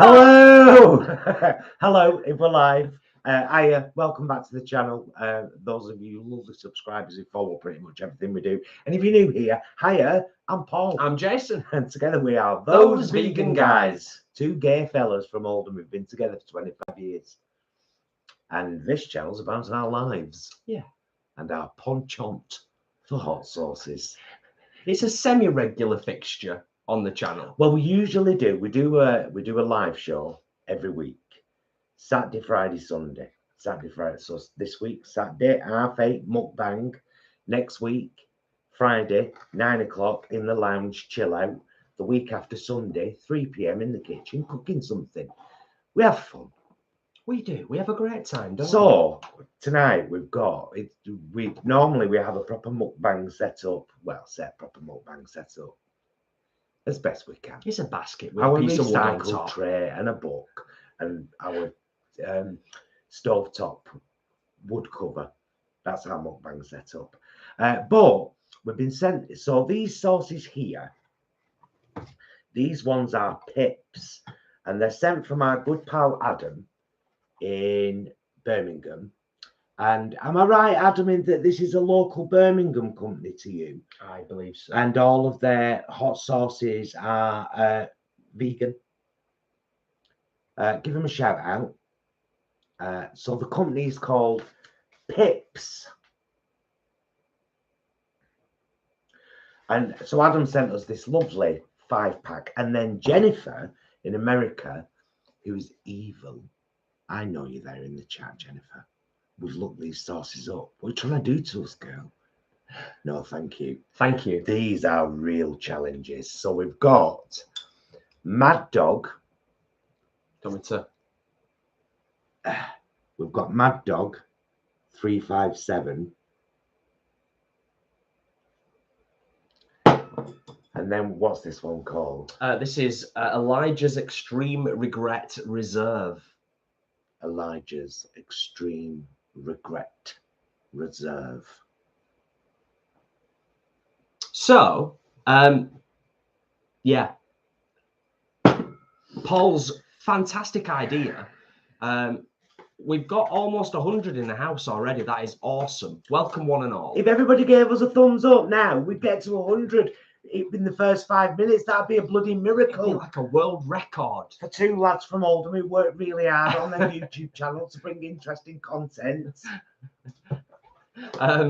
Hello! Hello, if we're live. Hiya, welcome back to the channel. Those of you lovely subscribers who follow pretty much everything we do. And if you're new here, hiya, I'm Paul. I'm Jason. And together we are Those Vegan Guys. Two gay fellas from Oldham who've been together for 25 years. And this channel's about our lives. Yeah. And our penchant for hot sauces. It's a semi-regular fixture on the channel. Well, we usually do. We do a live show every week. Saturday, Friday, Sunday. Saturday, Friday. So this week, Saturday, 8:30, mukbang. Next week, Friday, 9 o'clock in the lounge, chill out. The week after Sunday, 3 p.m. in the kitchen, cooking something. We have fun. We do. We have a great time, don't we? So tonight we've got it. We normally have a proper mukbang set up. Well, proper mukbang set up as best we can. It's a basket with Our a piece of wood on recycled top. tray and a book and our stovetop wood cover. That's our mukbang set up. But we've been sent. So these sauces here, these ones are pips, and they're sent from our good pal Adam in Birmingham. And am I right, Adam, in that this is a local Birmingham company to you? I believe so. And all of their hot sauces are vegan. Give them a shout out. So the company is called Pips. And so Adam sent us this lovely 5-pack. And then Jennifer in America, who is evil. I know you're there in the chat, Jennifer. We've looked these sauces up. What are you trying to do to us, girl? No, thank you. Thank you. These are real challenges. So we've got Mad Dog. Do you want me to? We've got Mad Dog 357. And then what's this one called? This is Elijah's Extreme Regret Reserve. Elijah's Extreme Regret Reserve. So, yeah. Paul's fantastic idea. We've got almost 100 in the house already. That is awesome. Welcome, one and all. If everybody gave us a thumbs up now, we'd get to 100 in the first 5 minutes. That'd be a bloody miracle. It'd be like a world record. For two lads from Oldham who work really hard on their YouTube channel to bring interesting content.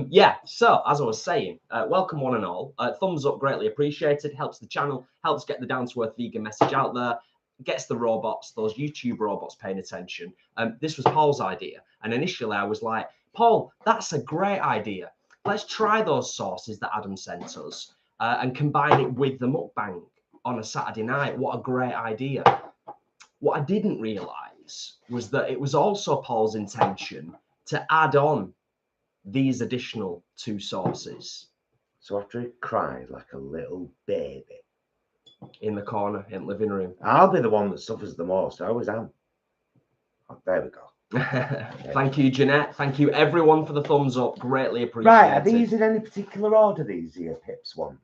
Yeah, so as I was saying, welcome one and all. Thumbs up, greatly appreciated. Helps the channel, helps get the down-to-earth vegan message out there, gets the robots, those YouTube robots paying attention. This was Paul's idea. And initially I was like, Paul, that's a great idea. Let's try those sauces that Adam sent us and combine it with the mukbang on a Saturday night. What a great idea. What I didn't realize was that it was also Paul's intention to add on these additional 2 sauces. So after he cried like a little baby in the corner in the living room. I'll be the one that suffers the most. I always am. Oh, there we go. Thank you, Jeanette. Thank you, everyone, for the thumbs up. Greatly appreciated. Right, are these in any particular order, these here Pips ones?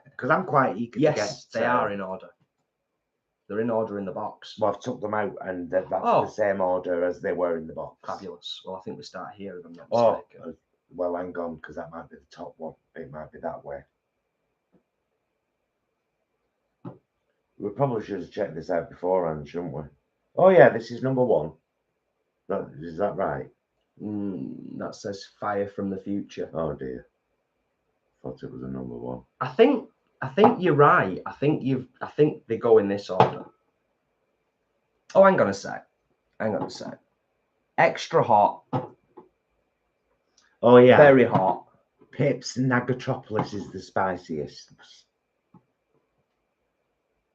Because I'm quite eager to get... Yes, they are in order. They're in order in the box. Well, I've took them out and that's the same order as they were in the box. Fabulous. Well, I think we start here, if I'm not mistaken. Well, hang on, because that might be the top one. It might be that way. We probably should have checked this out beforehand, shouldn't we? Oh, yeah, this is number 1. Is that right? That says Fire from the Future. Oh, dear. Thought it was a number 1. I think you're right. I think they go in this order. Oh, hang on a sec. Extra hot. Oh, yeah. Very hot. Pips Nagatropolis is the spiciest.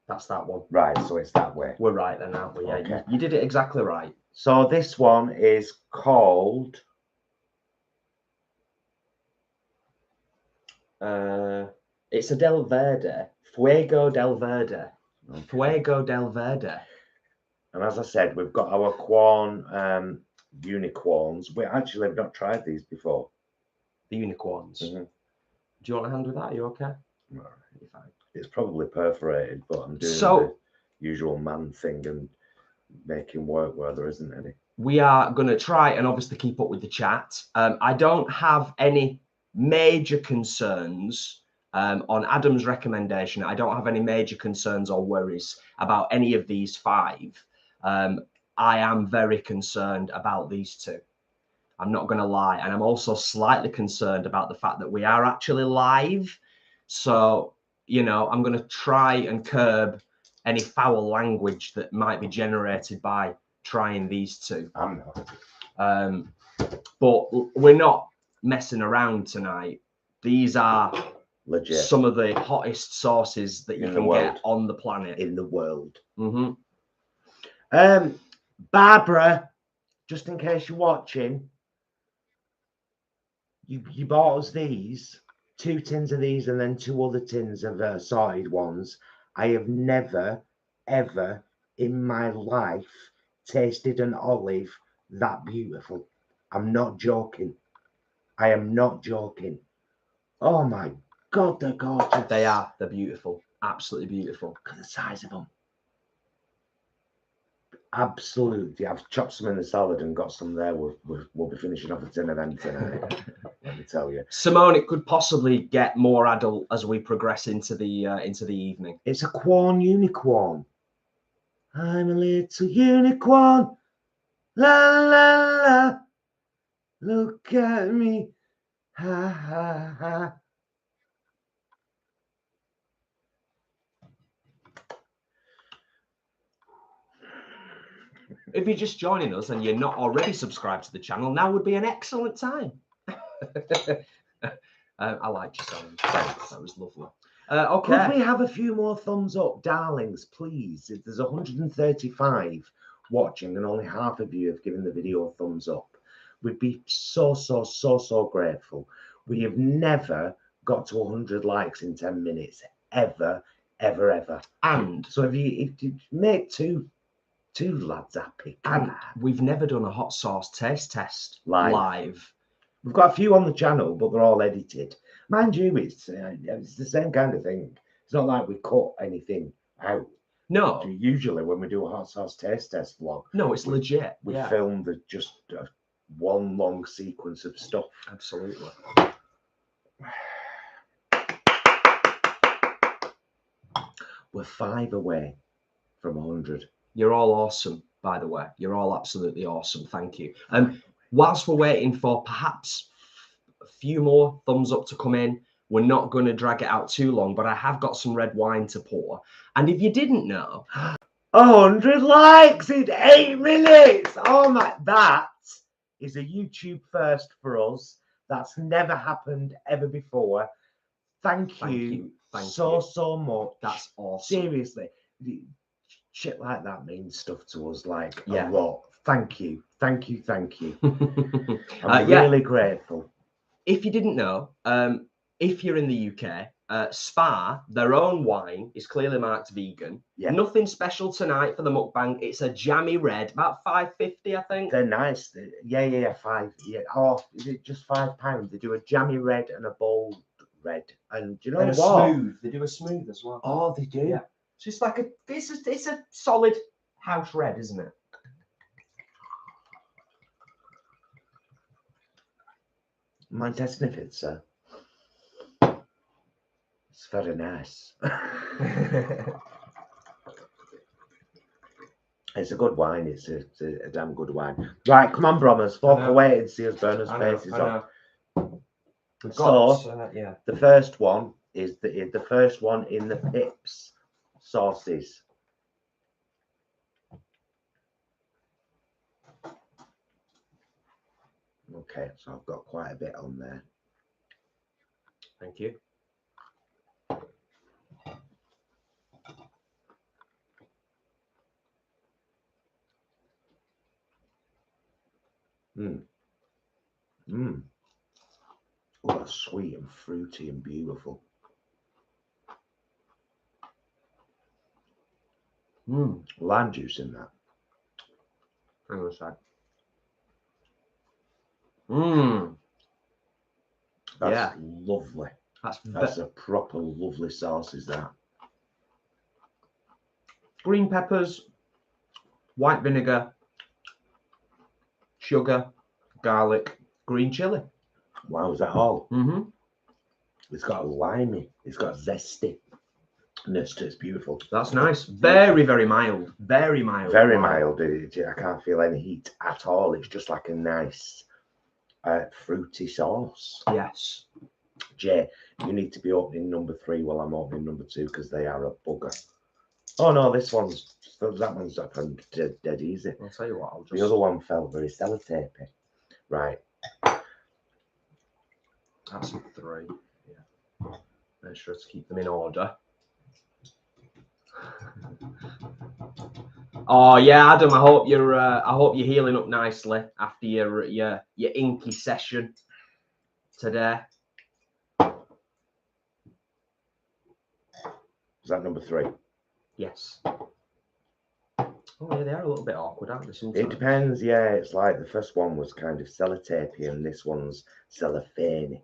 That's that one. Right, so it's that way. We're right then, aren't we? Yeah, okay. You did it exactly right. So this one is called... It's a Del Verde. Fuego del Verde. Okay. Fuego del Verde. And as I said, we've got our Quorn unicorns. We actually have not tried these before. The unicorns. Do you want a hand with that? Are you okay? No. You're fine. It's probably perforated, but I'm doing the usual man thing and making work where there isn't any. We are going to try and obviously keep up with the chat. I don't have any major concerns on Adam's recommendation. I don't have any major concerns or worries about any of these 5. I am very concerned about these 2. I'm not going to lie. And I'm also slightly concerned about the fact that we are actually live. So, you know, I'm going to try and curb any foul language that might be generated by trying these 2. I'm not. But we're not messing around tonight. These are Legit. Some of the hottest sauces that you can get on the planet. In the world. Mm-hmm. Barbara, just in case you're watching, you bought us these 2 tins of these and then 2 other tins of assorted ones. I have never ever in my life tasted an olive that beautiful. I'm not joking. I am not joking. Oh my God, they're gorgeous. They are. They're beautiful. Absolutely beautiful. Look at the size of them. Absolutely. I've chopped some in the salad and got some there. We'll be finishing off a tin of them tonight. Let me tell you. Simone, it could possibly get more adult as we progress into the evening. It's a corn unicorn. I'm a little unicorn. La la la. Look at me. Ha ha ha. If you're just joining us and you're not already subscribed to the channel, now would be an excellent time. I liked your song. That was lovely. Okay. Could we have a few more thumbs up, darlings, please? If there's 135 watching and only half of you have given the video a thumbs up, we'd be so grateful. We have never got to 100 likes in 10 minutes, ever. And so if you make two lads happy, and we've never done a hot sauce taste test live. We've got a few on the channel, but they're all edited. Mind you, it's the same kind of thing. It's not like we cut anything out. No. Usually when we do a hot sauce taste test vlog, no, it's legit. We film just one long sequence of stuff. Absolutely. We're 5 away from 100. You're all awesome, by the way. You're all absolutely awesome. Thank you. Whilst we're waiting for perhaps a few more thumbs up to come in, we're not going to drag it out too long, but I have got some red wine to pour. And if you didn't know, 100 likes in 8 minutes. Oh my, that is a YouTube first for us. That's never happened ever before. Thank you so much. That's awesome. Seriously, shit like that means stuff to us, like a lot. Thank you. I'm really grateful. If you didn't know, if you're in the UK, Spa, their own wine, is clearly marked vegan. Yeah. Nothing special tonight for the mukbang. It's a jammy red, about $5.50, I think. They're nice. Yeah, 5. Yeah. Oh, is it just £5? They do a jammy red and a bold red, and do you know what? Smooth. They do a smooth as well. Oh, they do. Yeah. So it's like it's a solid house red, isn't it? Mind to sniff it, sir? It's very nice. It's a good wine. It's a damn good wine. Right, come on, Brommers. Walk away and see us burn our faces off. So, the first one is the first one in the Pips sauces. Okay, so I've got quite a bit on there. Thank you. Oh, that's sweet and fruity and beautiful. Lime juice in that. Hang on a sec. That's lovely. That's a proper lovely sauce, is that? Green peppers, white vinegar, sugar, garlic, green chili. Wow, is that all? Mm-hmm. It's got a limey. It's got zestiness to it. It's beautiful. That's nice. Very, very mild. Very mild. Very Wow. mild. I can't feel any heat at all. It's just like a nice fruity sauce. Yes. Jay, you need to be opening number 3 while I'm opening number 2 because they are a bugger. Oh no, that one's up and dead easy. I'll tell you what, I'll just... The other one felt very sellotapey. Right. That's 3. Yeah. Make sure to keep them in order. Oh yeah, Adam. I hope you're healing up nicely after your inky session today. Is that number 3? Yes. Oh yeah, they are a little bit awkward, aren't they? Sometimes? It depends. Yeah, it's like the first one was kind of sellotapey and this one's cellophane.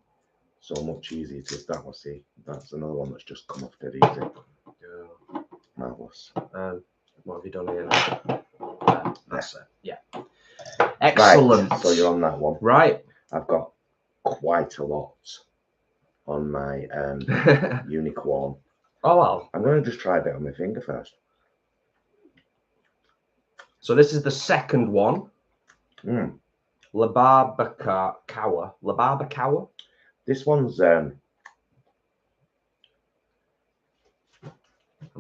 So much easier to that one. See, that's another one that's just come off dead easy. Yeah. Marvelous. What have you done here? That's it. Yeah. Excellent. Right, so you're on that one. Right. I've got quite a lot on my unicorn. Oh well. I'm going to just try a bit on my finger first. So this is the second one. La Barbacoa. This one's I'm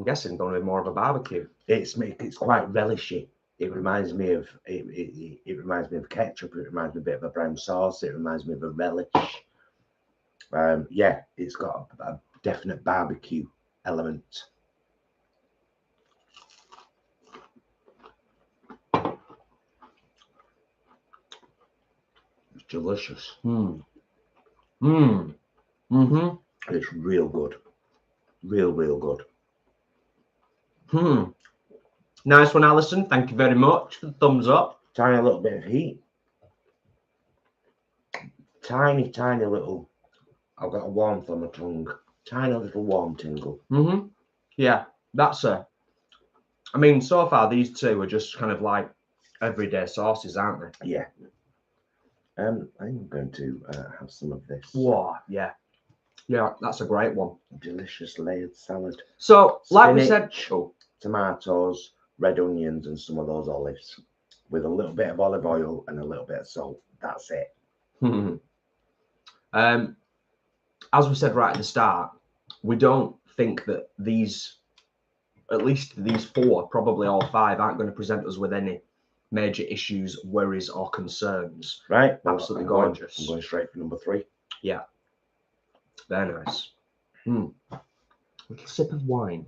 guessing going to be more of a barbecue. It's quite relishy. It reminds me of it reminds me of ketchup. It reminds me a bit of a brown sauce. It reminds me of a relish. Yeah, it's got a definite barbecue element. It's delicious. It's real good. Real good. Nice one, Alison. Thank you very much for the thumbs up. Tiny little bit of heat. Tiny little. I've got a warmth on my tongue. Tiny little warm tingle. Yeah, that's a. I mean, so far these two are just kind of like everyday sauces, aren't they? Yeah. I'm going to have some of this. Wow. Yeah. Yeah, that's a great one. Delicious layered salad. So, like Spinach, we said, tomatoes, red onions, and some of those olives, with a little bit of olive oil and a little bit of salt. That's it. As we said right at the start, we don't think that these, at least these 4, probably all 5, aren't going to present us with any major issues, worries, or concerns. Right. Well, absolutely gorgeous. I'm going straight for number 3. Yeah. Very nice. Little sip of wine.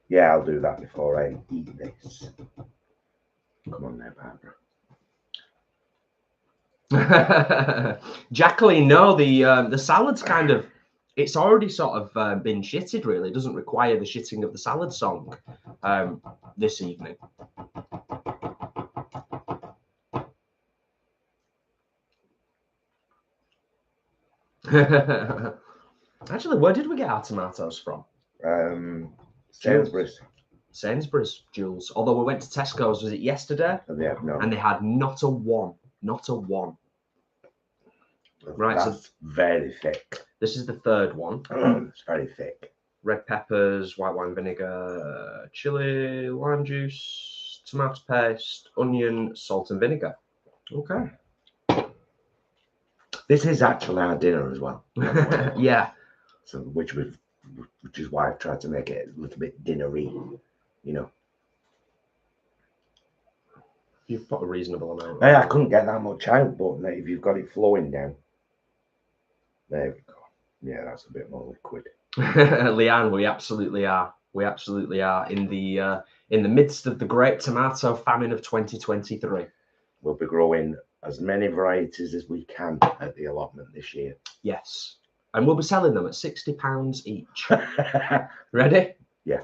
Yeah, I'll do that before I eat this. Come on now, Barbara. Jacqueline, no, the salad's kind of, it's already sort of been shitted, really. It doesn't require the shitting of the salad song this evening. Actually, where did we get our tomatoes from? Sainsbury's. Sainsbury's, Jules. Although we went to Tesco's, was it yesterday? And they have none. And they had not a one. Not a one. Right. That's so very thick. This is the third one. It's very thick. Red peppers, white wine vinegar, chili, lime juice, tomato paste, onion, salt and vinegar. Okay. This is actually our dinner as well. Yeah. So which is why I've tried to make it a little bit dinnery, you know. You've put a reasonable amount. Hey, I couldn't get that much out, but if you've got it flowing down, there we go. Yeah, that's a bit more liquid. Leanne, we absolutely are. We absolutely are in the midst of the great tomato famine of 2023. We'll be growing as many varieties as we can at the allotment this year. Yes. And we'll be selling them at £60 each. Ready? Yeah.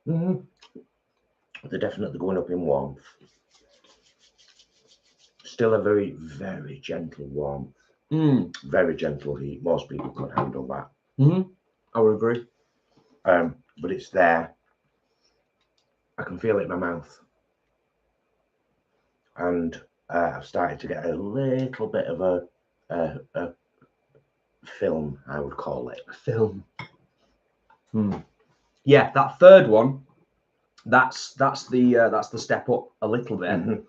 They're definitely going up in warmth. Still a very, very gentle warmth. Very gentle heat. Most people could handle that. I would agree. But it's there. I can feel it in my mouth. And I've started to get a little bit of a film, I would call it. Film. Yeah, that third one, that's the step up a little bit.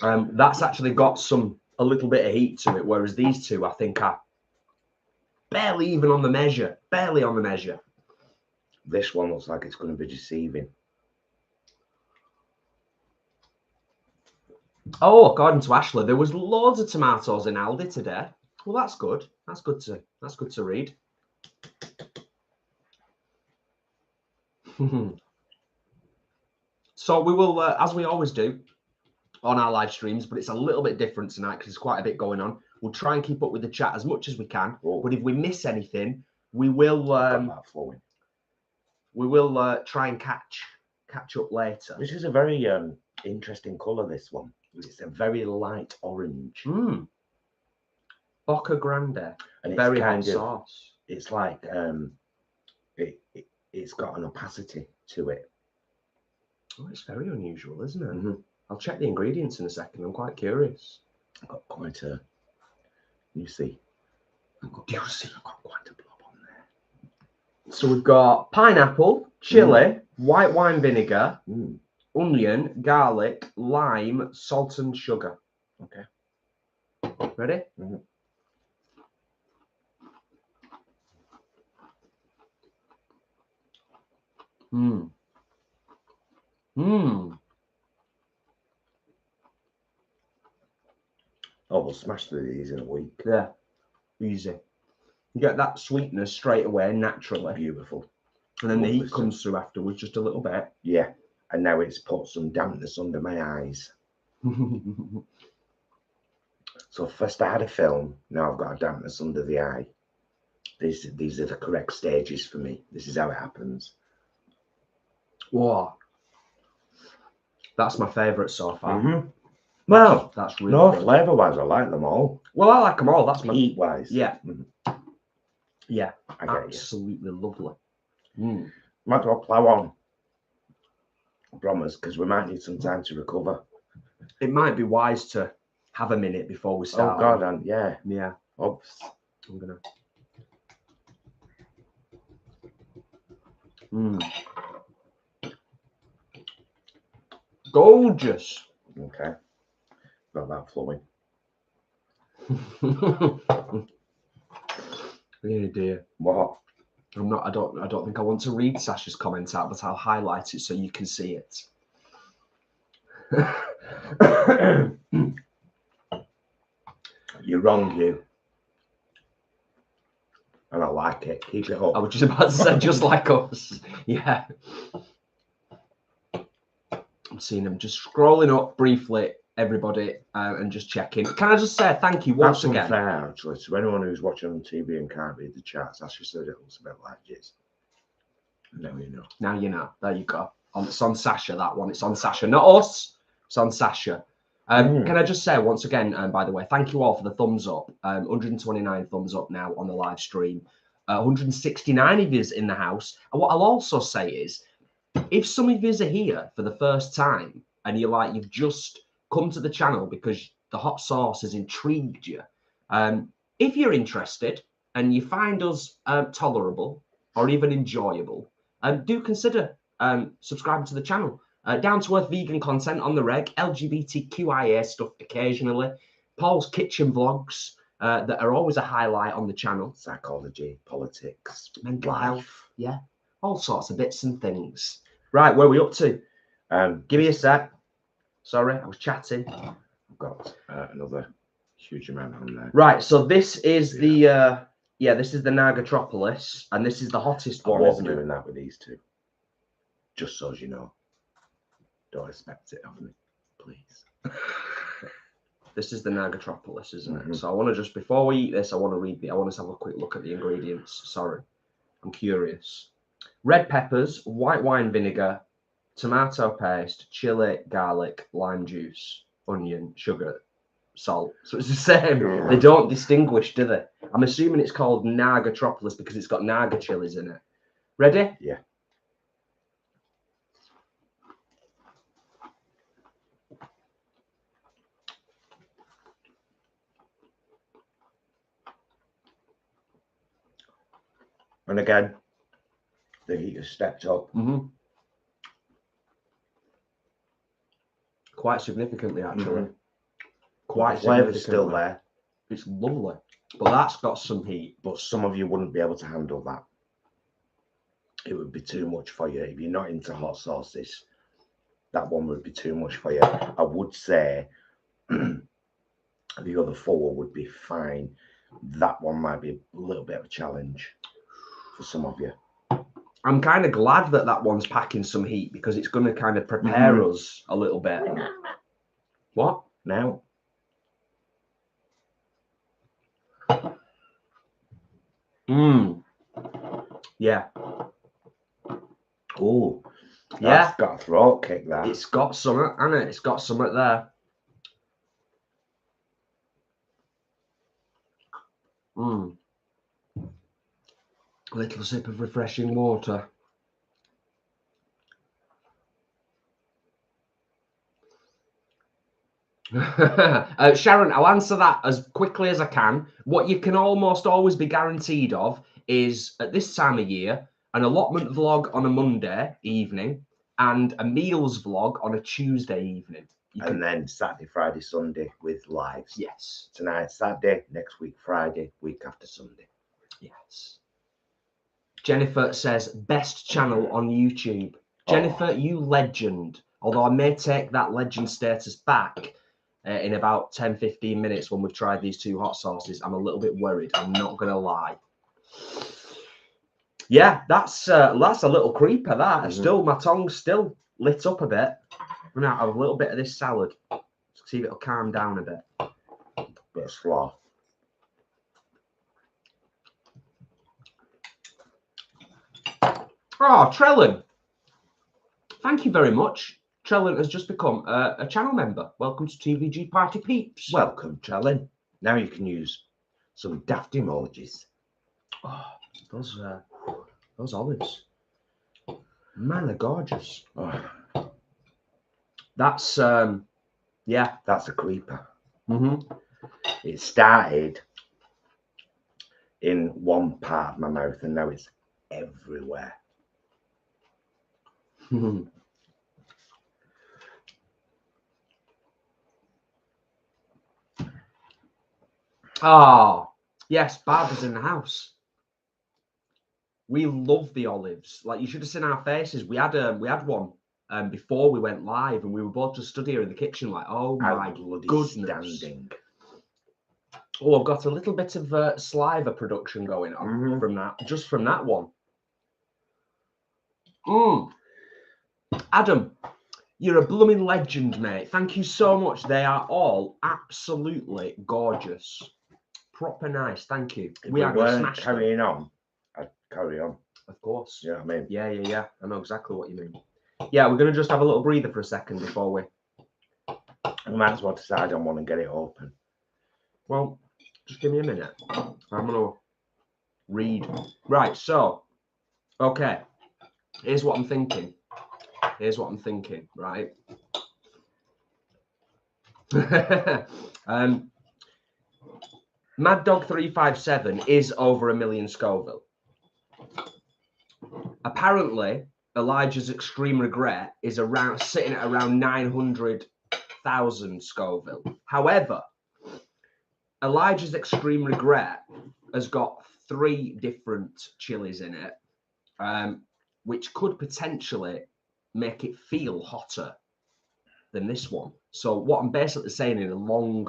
That's actually got a little bit of heat to it, whereas these two I think are barely even on the measure. Barely on the measure. This one looks like it's going to be deceiving. Oh, according to Ashley, there was loads of tomatoes in Aldi today. Well, that's good. That's good to read. So we will, as we always do on our live streams, but it's a little bit different tonight because there's quite a bit going on. We'll try and keep up with the chat as much as we can. But if we miss anything, we will try and catch up later. This is a very interesting colour, this one. It's a very light orange. Bocca Grande. And it's very kind hot of sauce. It's like it's got an opacity to it. Oh, it's very unusual, isn't it? I'll check the ingredients in a second. I'm quite curious. I've got quite a, you see, I've got quite a blob on there. So we've got pineapple, chili, white wine vinegar, onion, garlic, lime, salt and sugar. Okay. Ready? Oh, we'll smash through these in a week. Yeah, easy. You get that sweetness straight away, naturally. Beautiful. And then the heat comes through afterwards just a little bit. Yeah, and now it's put some dampness under my eyes. So first I had a film, now I've got a dampness under the eye. These are the correct stages for me. This is how it happens. Whoa. That's my favourite so far. Well, that's really no, good. flavour-wise, I like them all. Well, I like them all. That's my heat-wise. Yeah. Yeah. I get absolutely lovely. Might as well plough on, Brommers, because we might need some time to recover. It might be wise to have a minute before we start. Oh God, and yeah. Oops. I'm gonna. Gorgeous. Okay. Got that flowing. Yeah, dear. What? I don't think I want to read Sasha's comment out, but I'll highlight it so you can see it. You're wrong, you. And I like it. Keep it up. I was just about to say, just like us. Yeah. I'm seeing them just scrolling up briefly, everybody, and just checking. Can I just say thank you once again? That's unfair, actually, to anyone who's watching on TV and can't read the chats. That's just said it looks a bit like this. Now you know. Now you know. There you go. It's on Sasha, that one. It's on Sasha, not us. It's on Sasha. Can I just say once again, by the way, thank you all for the thumbs up. 129 thumbs up now on the live stream. 169 of you in the house. And what I'll also say is, if some of you are here for the first time and you've just come to the channel because the hot sauce has intrigued you, if you're interested and you find us tolerable or even enjoyable, do consider subscribing to the channel. Down to earth vegan content on the reg, LGBTQIA stuff occasionally, Paul's kitchen vlogs that are always a highlight on the channel. Psychology, politics, mental health, yeah, all sorts of bits and things. Right, where are we up to? Give me a sec. Sorry, I was chatting. I've got another huge amount on there. Right, so this is the this is the Nagatropolis, and this is the hottest one. I wasn't doing that with these two. Just so as you know. Don't expect it of me, please. This is the Nagatropolis, isn't it? So I want to just, before we eat this, I want us to have a quick look at the ingredients. Sorry, I'm curious. Red peppers, white wine vinegar, tomato paste, chili, garlic, lime juice, onion, sugar, salt. So it's the same. They don't distinguish, do they? I'm assuming it's called Nagatropolis because it's got Naga chilies in it. Ready? Yeah. And again, the heat has stepped up. Mm-hmm. Quite significantly, actually. Mm-hmm. Quite the flavour's significantly. still there. It's lovely. But that's got some heat. But some of you wouldn't be able to handle that. It would be too much for you. If you're not into hot sauces, that one would be too much for you. I would say the other four would be fine. That one might be a little bit of a challenge for some of you. I'm kind of glad that that one's packing some heat because it's going to kind of prepare us a little bit. What? Now, Yeah. oh, Yeah. that's got a throat kick, that. It's got something, hasn't it? It's got something there. A little sip of refreshing water. Sharon, I'll answer that as quickly as I can. What you can almost always be guaranteed of is, at this time of year, an allotment vlog on a Monday evening and a meals vlog on a Tuesday evening. And then Saturday, Friday, Sunday with lives. Yes. Tonight, Saturday, next week, Friday, week after Sunday. Yes. Jennifer says, best channel on YouTube. Jennifer, you legend. Although I may take that legend status back in about 10-15 minutes when we've tried these two hot sauces. I'm a little bit worried. I'm not going to lie. Yeah, that's a little creeper, that. Still, my tongue's still lit up a bit. I'm going to have a little bit of this salad. See if it'll calm down a bit. Bit of slaw. Oh, Trellin. Thank you very much. Trellin has just become a channel member. Welcome to TVG Party Peeps. Welcome, Trellin. Now you can use some daft emojis. Oh, those olives. Man, they're gorgeous. Oh, that's, yeah. that's a creeper. Mm-hmm. It started in one part of my mouth and now it's everywhere. Oh, yes, Barbara's in the house. We love the olives. Like, you should have seen our faces. We had one before we went live, and we were both just stood here in the kitchen, like, oh my goodness. Standing. Oh, I've got a little bit of saliva production going on from that, just from that one. Adam, you're a blooming legend, mate. Thank you so much. They are all absolutely gorgeous. Proper nice. Thank you. If we weren't carrying them. on, I'd carry on. Of course. You know what I mean? Yeah. I know exactly what you mean. Yeah, we're going to just have a little breather for a second before we... We might as well decide on one and get it open. Well, just give me a minute. I'm going to read. Right, so, okay. Here's what I'm thinking. Right? Mad Dog 357 is over 1 million Scoville. Apparently, Elijah's Extreme Regret is sitting at around 900,000 Scoville. However, Elijah's Extreme Regret has got 3 different chilies in it, which could potentially make it feel hotter than this one. So what I'm basically saying in a long,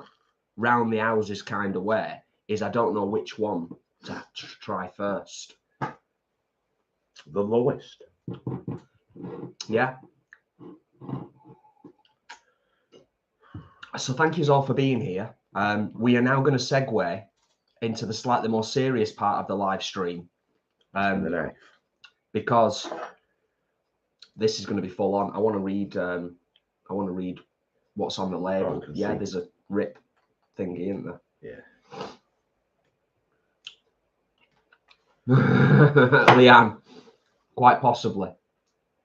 round the houses kind of way is I don't know which one to try first. The lowest. Yeah. So thank you all for being here. We are now going to segue into the slightly more serious part of the live stream. Because this is going to be full on. I want to read what's on the label. Yeah, there's a rip. thingy, isn't there? Yeah. Leanne, quite possibly.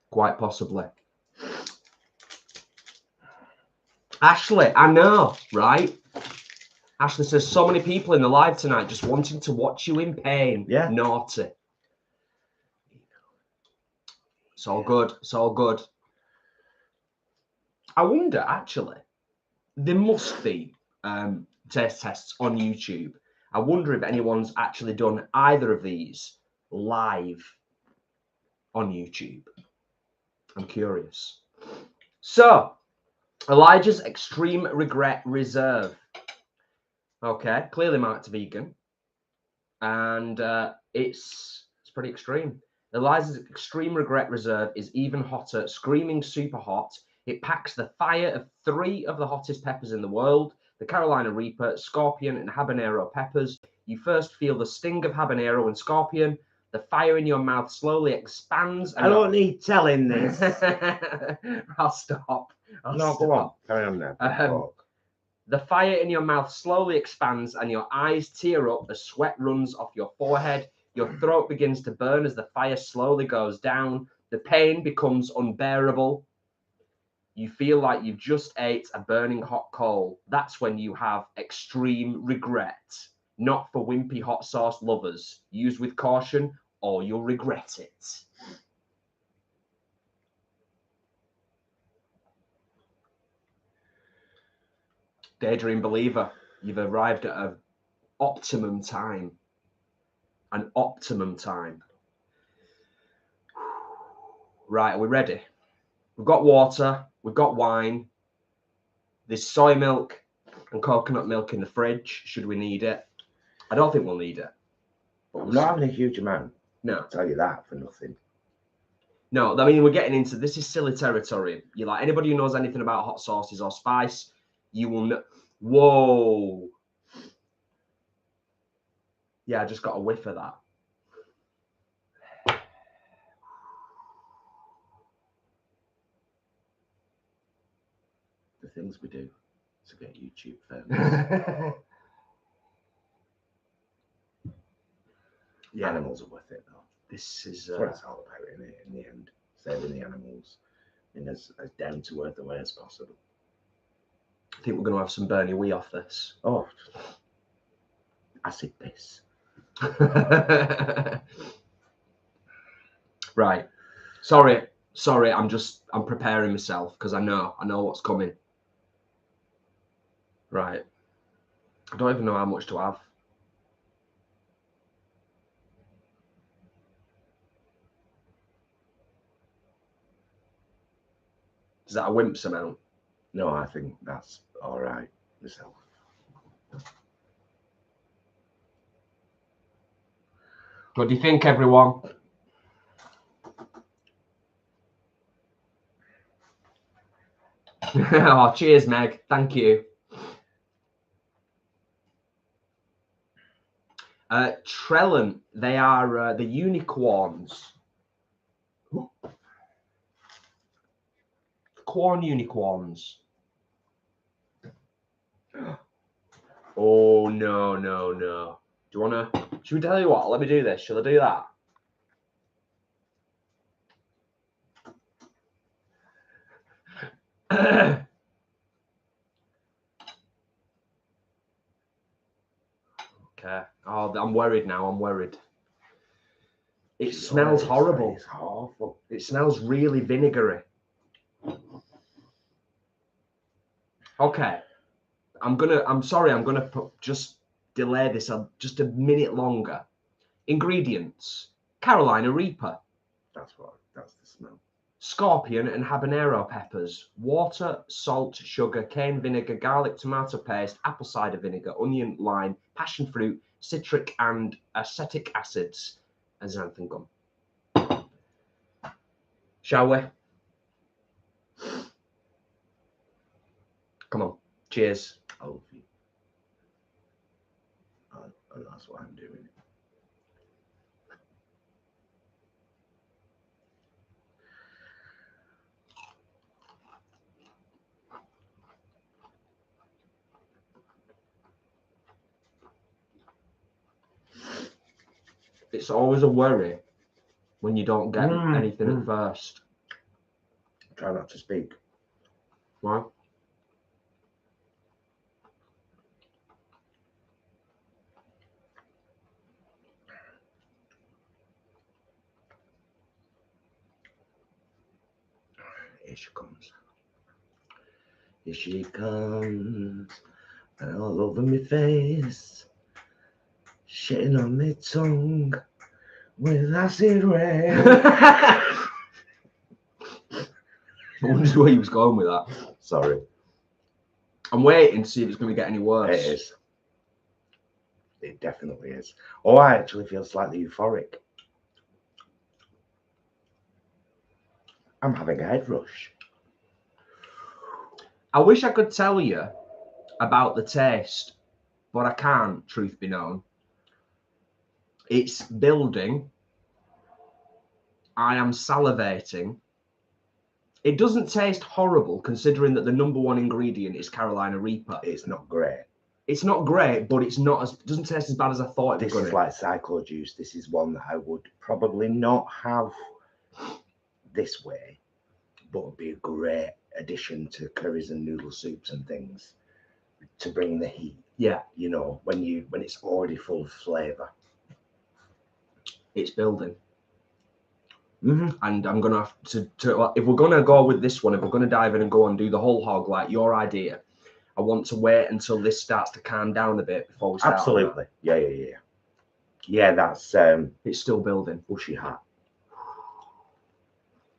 Quite possibly. Ashley, I know, right? Ashley says, so many people in the live tonight just wanting to watch you in pain. Yeah. Naughty. It's all good. It's all good. I wonder, actually, there must be taste tests on YouTube. I wonder if anyone's actually done either of these live on YouTube. I'm curious. So, Elijah's Extreme Regret Reserve. Okay, clearly marked vegan. And it's pretty extreme. Elijah's Extreme Regret Reserve is even hotter, screaming super hot. It packs the fire of 3 of the hottest peppers in the world, the Carolina Reaper, Scorpion, and Habanero peppers. You first feel the sting of Habanero and Scorpion. The fire in your mouth slowly expands. I don't need telling this. I'll stop. No, go on. Carry on now. The fire in your mouth slowly expands and your eyes tear up as sweat runs off your forehead. Your throat begins to burn as the fire slowly goes down. The pain becomes unbearable. You feel like you've just ate a burning hot coal. That's when you have extreme regret. Not for wimpy hot sauce lovers. Use with caution or you'll regret it. Daydream Believer, you've arrived at an optimum time. An optimum time. Right, are we ready? We've got water, we've got wine. There's soy milk and coconut milk in the fridge, should we need it. I don't think we'll need it. I'm not having a huge amount. No. I'll tell you that for nothing. No, I mean, we're getting into, this is silly territory. You're like, anybody who knows anything about hot sauces or spice, you will know. Whoa. Yeah, I just got a whiff of that. The things we do to get YouTube famous. Yeah. Animals are worth it though. This is That's what it's all about, isn't it? In the end, saving the animals in as down to earth a way as possible. I think we're going to have some Bernie Wee off this. Oh, acid piss. Right. Sorry. I'm preparing myself because I know what's coming. Right. I don't even know how much to have. Is that a wimp's amount? No, I think that's all right myself. What do you think, everyone? Oh, cheers, Meg. Thank you. Trellon, they are the unicorns. Corn unicorns. Oh, no. Do you want to... Should we tell you what? Let me do this. Shall I do that? Okay. Oh, I'm worried now. I'm worried. It smells horrible. It's awful. It smells really vinegary. Okay. I'm sorry, I'm gonna just delay this just a minute longer. Ingredients: Carolina Reaper. That's the smell. Scorpion and habanero peppers, water, salt, sugar, cane vinegar, garlic, tomato paste, apple cider vinegar, onion, lime, passion fruit, citric and acetic acids, and xanthan gum. Shall we? Come on. Cheers. I love you. And that's what I'm doing. It's always a worry when you don't get anything at first. Try not to speak. Why? Here she comes. Here she comes. And all over my face. Shitting on my tongue. With acid rain. I wondered where he was going with that. Sorry. I'm waiting to see if it's going to get any worse. It is. It definitely is. Oh, I actually feel slightly euphoric. I'm having a head rush. I wish I could tell you about the taste, but I can't, truth be known. It's building. I am salivating. It doesn't taste horrible considering that the #1 ingredient is Carolina Reaper. It's not great. It's not great, but it's not as, it doesn't taste as bad as I thought it was. This is like Cyclo Juice. This is one that I would probably not have this way, but would be a great addition to curries and noodle soups and things to bring the heat. Yeah. You know, when it's already full of flavour. It's building. Mm-hmm. And I'm gonna have to if we're gonna go with this one, if we're gonna dive in and go and do the whole hog like your idea, I want to wait until this starts to calm down a bit before we start. Absolutely. Yeah. Yeah, that's it's still building. Bushy hot.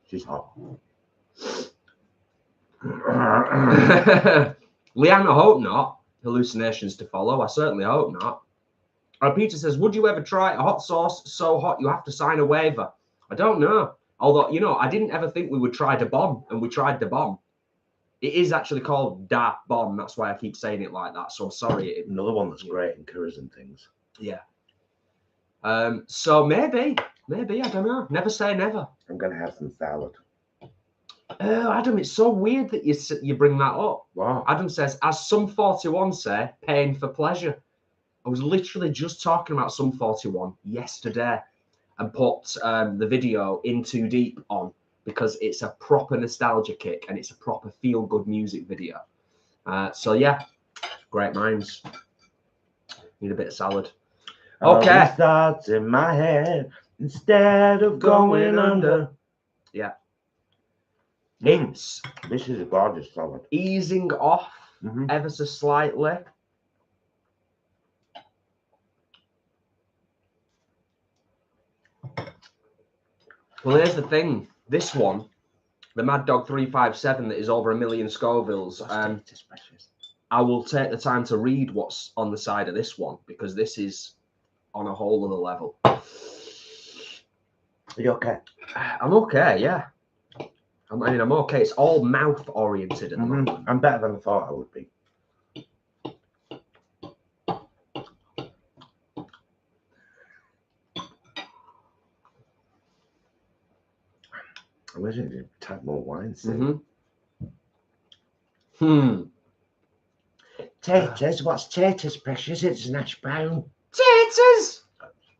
She's hot. Leanne, I hope not. Hallucinations to follow. I certainly hope not. Peter says, would you ever try a hot sauce so hot you have to sign a waiver? I don't know. Although, you know, I didn't ever think we would try the bomb, and we tried the bomb. It is actually called Da Bomb. That's why I keep saying it like that. So I'm sorry. Another one that's great in curries and things. Yeah. So maybe, I don't know. Never say never. I'm going to have some salad. Oh, Adam, it's so weird that you bring that up. Wow. Adam says, as Sum 41 say, pain for pleasure. I was literally just talking about Sum 41 yesterday and put the video In Too Deep on because it's a proper nostalgia kick and it's a proper feel-good music video. So yeah, great minds. Need a bit of salad. Okay. Thoughts in my head instead of going under. Yeah. It's this is a gorgeous salad. Easing off ever so slightly. Well, here's the thing. This one, the Mad Dog 357, that is over 1 million Scovilles. I will take the time to read what's on the side of this one because this is on a whole other level. Are you okay? I'm okay, yeah. I mean, I'm okay. It's all mouth oriented at the moment. I'm better than I thought I would be. I wish I did a tad more wine. Taters? What's taters, precious? It's an hash brown. Taters!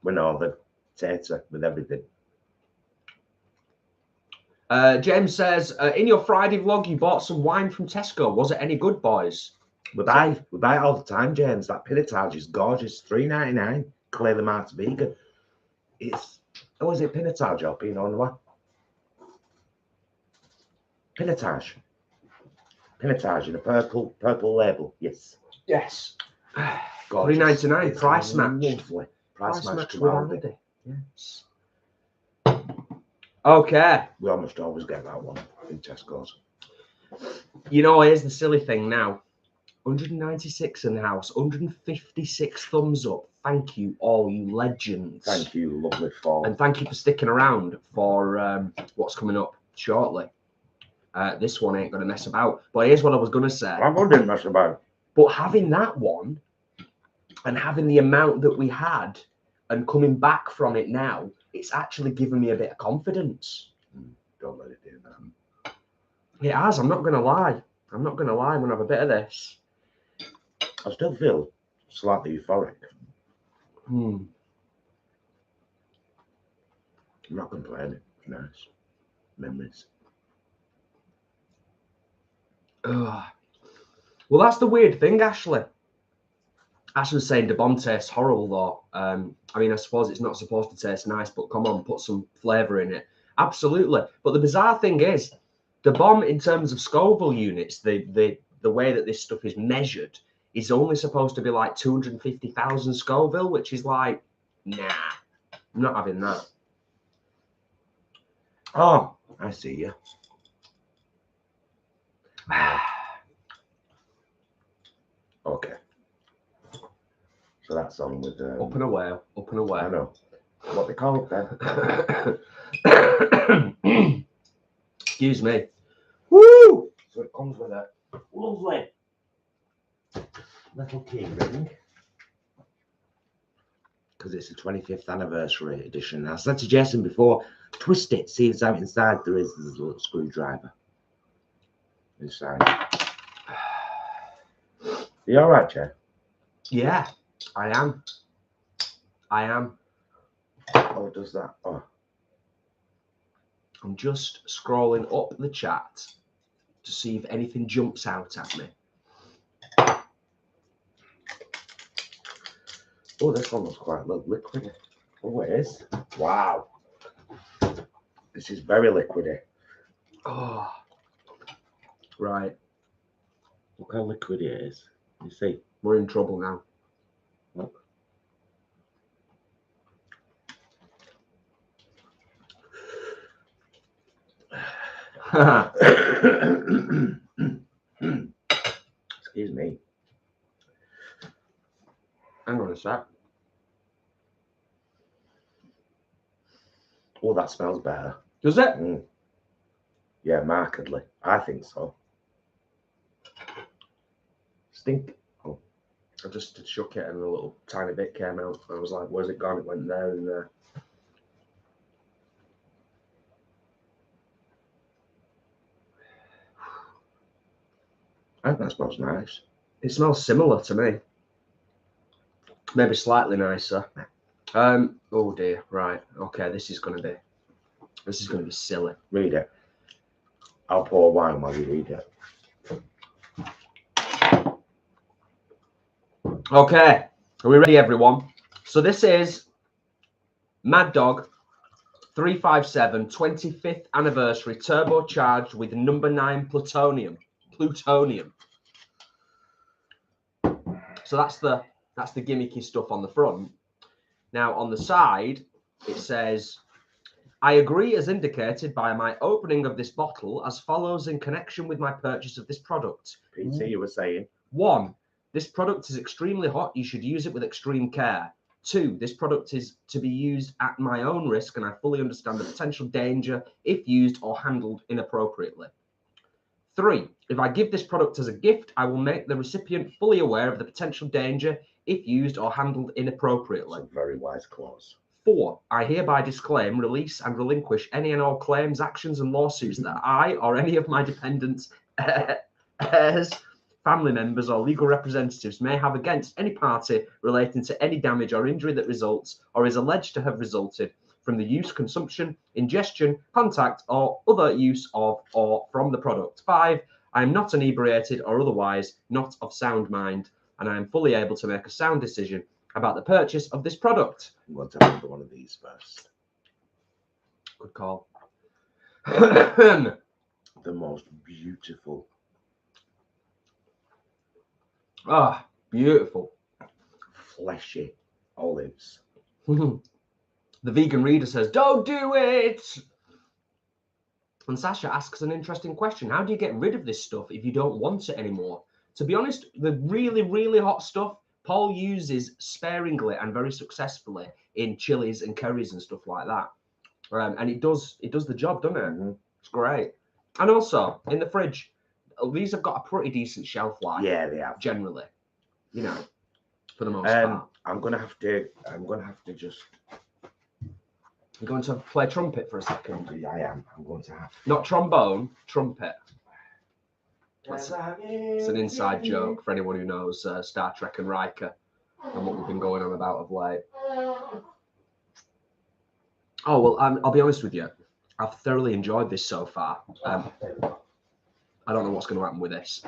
We know the tater with everything. James says, in your Friday vlog, you bought some wine from Tesco. Was it any good, boys? We buy it all the time, James. That Pinotage is gorgeous. $3.99. Clearly marked vegan. It's is it Pinotage or Pinot Noir? Pinotage in a purple label. Yes. $3.99 price match. Lovely. Price match to Aldi. Yes. Okay. We almost always get that one in Tesco's. You know, here's the silly thing now. 196 in the house, 156 thumbs up. Thank you, all you legends. Thank you, lovely fall. And thank you for sticking around for what's coming up shortly. This one ain't going to mess about. But here's what I was going to say. I wouldn't mess about. But having that one and having the amount that we had and coming back from it now, it's actually given me a bit of confidence. Don't let it do that. It has. I'm not going to lie. I'm going to have a bit of this. I still feel slightly euphoric. I'm not complaining. Nice memories. Ugh. Well, that's the weird thing, Ashley. Ashley's saying the bomb tastes horrible, though. I mean, I suppose it's not supposed to taste nice, but come on, put some flavour in it. Absolutely. But the bizarre thing is, the bomb, in terms of Scoville units, the way that this stuff is measured, is only supposed to be like 250,000 Scoville, which is like, nah, I'm not having that. Oh, I see you. Okay. So that's on with Up and away, up and away. I know. What they call it then. Excuse me. Woo! So it comes with a lovely little key ring. Because it's the 25th anniversary edition. I said to Jason before, twist it, see what's out inside. There's a little screwdriver inside. You all right, Chair? Yeah, I am. I am. Oh, it does that. Oh. I'm just scrolling up the chat to see if anything jumps out at me. Oh, this one was quite liquidy. Oh, it is. Wow. This is very liquidy. Oh, right. Look how liquid it is. You see? We're in trouble now. Look. Excuse me. Hang on a sec. Oh, that smells better. Does it? Mm. Yeah, markedly. I think so. Stink. Oh. I just shook it and a little tiny bit came out. I was like, where's it gone? It went there and there. I think that smells nice. It smells similar to me. Maybe slightly nicer. Oh dear. Right. Okay. This is gonna be silly. Read it. I'll pour wine while you read it. Okay. Are we ready, everyone? So this is Mad Dog 357 25th anniversary turbocharged with number 9 plutonium. So that's the gimmicky stuff on the front. Now on the side it says, I agree as indicated by my opening of this bottle as follows in connection with my purchase of this product. Peter, you were saying? 1. This product is extremely hot. You should use it with extreme care. 2. This product is to be used at my own risk, and I fully understand the potential danger if used or handled inappropriately. 3. If I give this product as a gift, I will make the recipient fully aware of the potential danger if used or handled inappropriately. That's a very wise clause. 4. I hereby disclaim, release, and relinquish any and all claims, actions, and lawsuits that I or any of my dependents, heirs, family members, or legal representatives may have against any party relating to any damage or injury that results or is alleged to have resulted from the use, consumption, ingestion, contact, or other use of or from the product. 5. I am not inebriated or otherwise not of sound mind, and I am fully able to make a sound decision about the purchase of this product. I'm going to have one of these first. Good call. The most beautiful. Ah, beautiful. Fleshy olives. The vegan reader says, don't do it. And Sasha asks an interesting question. How do you get rid of this stuff if you don't want it anymore? To be honest, the really, really hot stuff, Paul uses sparingly and very successfully in chilies and curries and stuff like that. And it does the job, doesn't it? Mm-hmm. It's great. And also, in the fridge, these have got a pretty decent shelf life. Yeah, they have. Generally, you know, for the most part. I'm gonna have to just. You're going to play trumpet for a second? I am. I'm going to have. Not trombone, trumpet. It's an inside joke for anyone who knows Star Trek and Riker and what we've been going on about of late. Oh, well, I'll be honest with you. I've thoroughly enjoyed this so far. I don't know what's going to happen with this.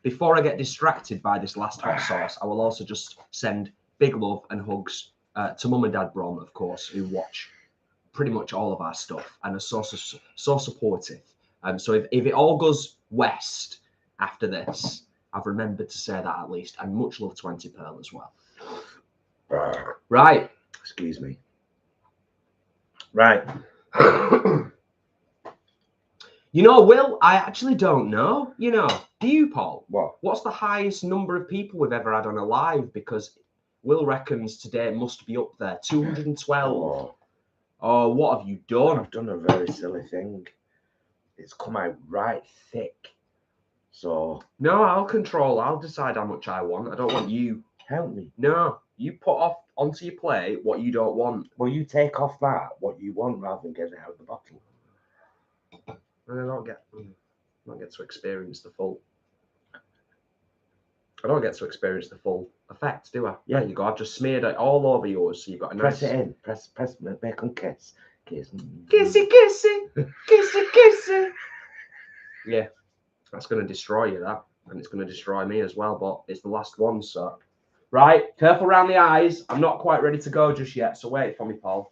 Before I get distracted by this last hot sauce, I will also just send big love and hugs to Mum and Dad Brom, of course, who watch pretty much all of our stuff and are so supportive. So if it all goes west after this, I've remembered to say that at least. And much love to Auntie Pearl as well. Right. Excuse me. Right. You know, Will, I actually don't know. You know, do you, Paul? What? What's the highest number of people we've ever had on a live? Because Will reckons today must be up there. 212. Oh, what have you done? I've done a very silly thing. It's come out right thick. So no, I'll decide how much I want. I don't want you. Help me. No, you put off onto your plate what you don't want. Well, you take off that what you want rather than get it out of the bottle. And I don't get to experience the full. I don't get to experience the full effect, do I? Yeah, there you go. I've just smeared it all over yours, so you've got a nice. Press it in. Press. Make them kiss. Kissy, kissy, kissy, kissy. Yeah, that's going to destroy you, that, and it's going to destroy me as well. But it's the last one, so right. Careful around the eyes. I'm not quite ready to go just yet, so wait for me, Paul.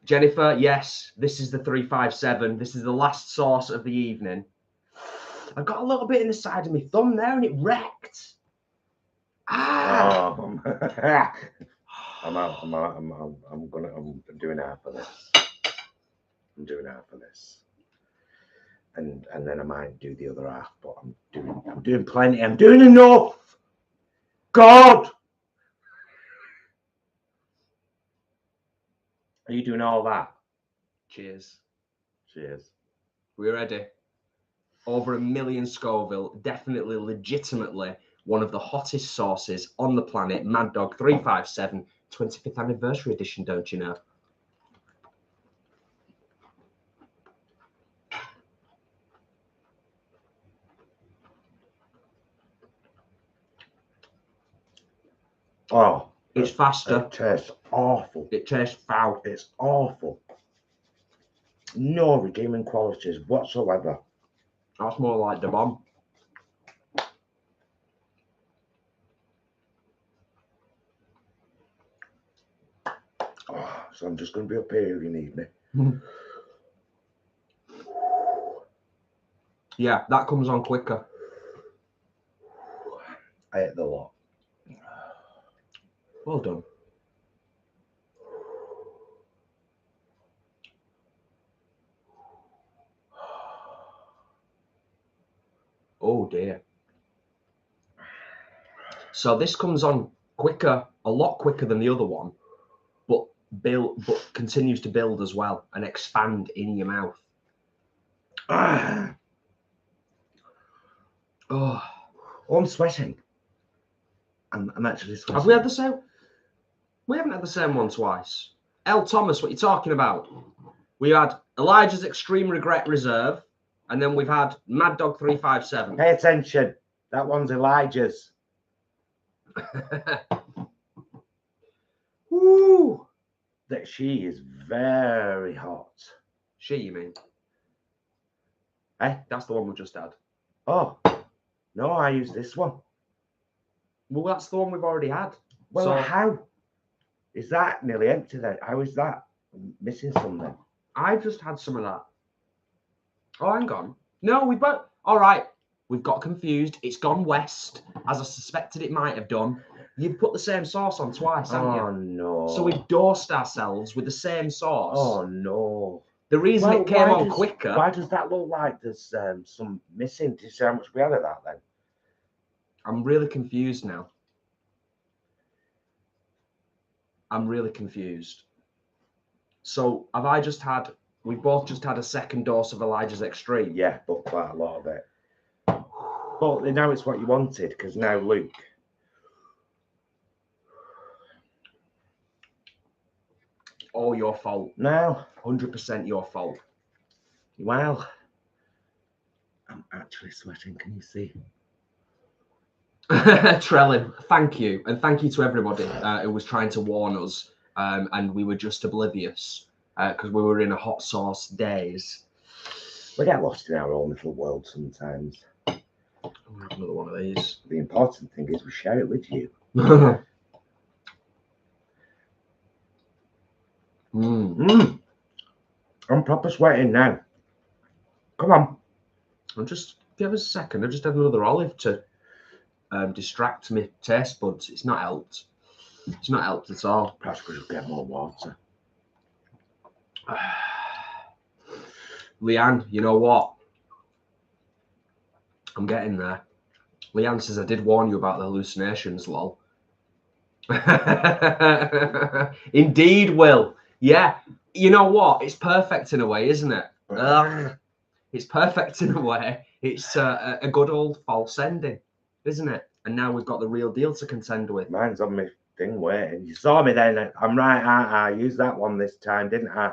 Jennifer, yes, this is the 357. This is the last sauce of the evening. I've got a little bit in the side of my thumb there, and it wrecked. Ah! Oh, I'm out. I'm doing half of this. I'm doing half of this, and then I might do the other half. But I'm doing plenty. I'm doing enough. God. Are you doing all that? Cheers. Cheers. We're ready. Over 1 million Scoville. Definitely, legitimately, one of the hottest sauces on the planet. Mad Dog 357, 25th anniversary edition, don't you know? Oh, it's faster. It tastes awful. It tastes foul. It's awful. No redeeming qualities whatsoever. That's more like the bomb. Oh, so I'm just going to be up here if you need me. Yeah, that comes on quicker. I ate the lot. Well done. Oh dear. So this comes on quicker, a lot quicker than the other one, but continues to build as well and expand in your mouth. Oh, I'm sweating. I'm actually sweating. Have we had the same? We haven't had the same one twice. L. Thomas, what are you talking about? We had Elijah's Extreme Regret Reserve, and then we've had Mad Dog 357. Pay attention. That one's Elijah's. Woo! That she is very hot. She, you mean? Eh? That's the one we just had. Oh, no, I use this one. Well, that's the one we've already had. Well, so, how? Is that nearly empty then? How is that? I'm missing something. I've just had some of that. Oh, hang on. No, we both. All right. We've got confused. It's gone west, as I suspected it might have done. You've put the same sauce on twice, haven't you? Oh, no. So we've dosed ourselves with the same sauce. Oh, no. The reason it came on quicker. Why does that look like there's some missing? Do you see how much we had of that then? I'm really confused now. I'm really confused. So have I just had, we both just had a second dose of Elijah's Extreme? Yeah, but quite a lot of it. But now it's what you wanted, because now Luke. All your fault. No. 100% your fault. Well, I'm actually sweating. Can you see? Trellin, thank you. And thank you to everybody who was trying to warn us. And we were just oblivious because we were in a hot sauce days. We get lost in our own little world sometimes. Another one of these. The important thing is we share it with you. I'm proper sweating now. Come on. I'll just give us a second. I just had another olive to distract me taste buds. It's not helped. It's not helped at all. Perhaps we should get more water. Leanne, you know what? I'm getting there. Leanne says, I did warn you about the hallucinations, lol. Indeed, Will. Yeah. You know what? It's perfect in a way, isn't it? It's perfect in a way. It's a good old false ending, isn't it? And now we've got the real deal to contend with. Mine's on my thing waiting. You saw me then. I'm right, aren't I? I used that one this time, didn't I?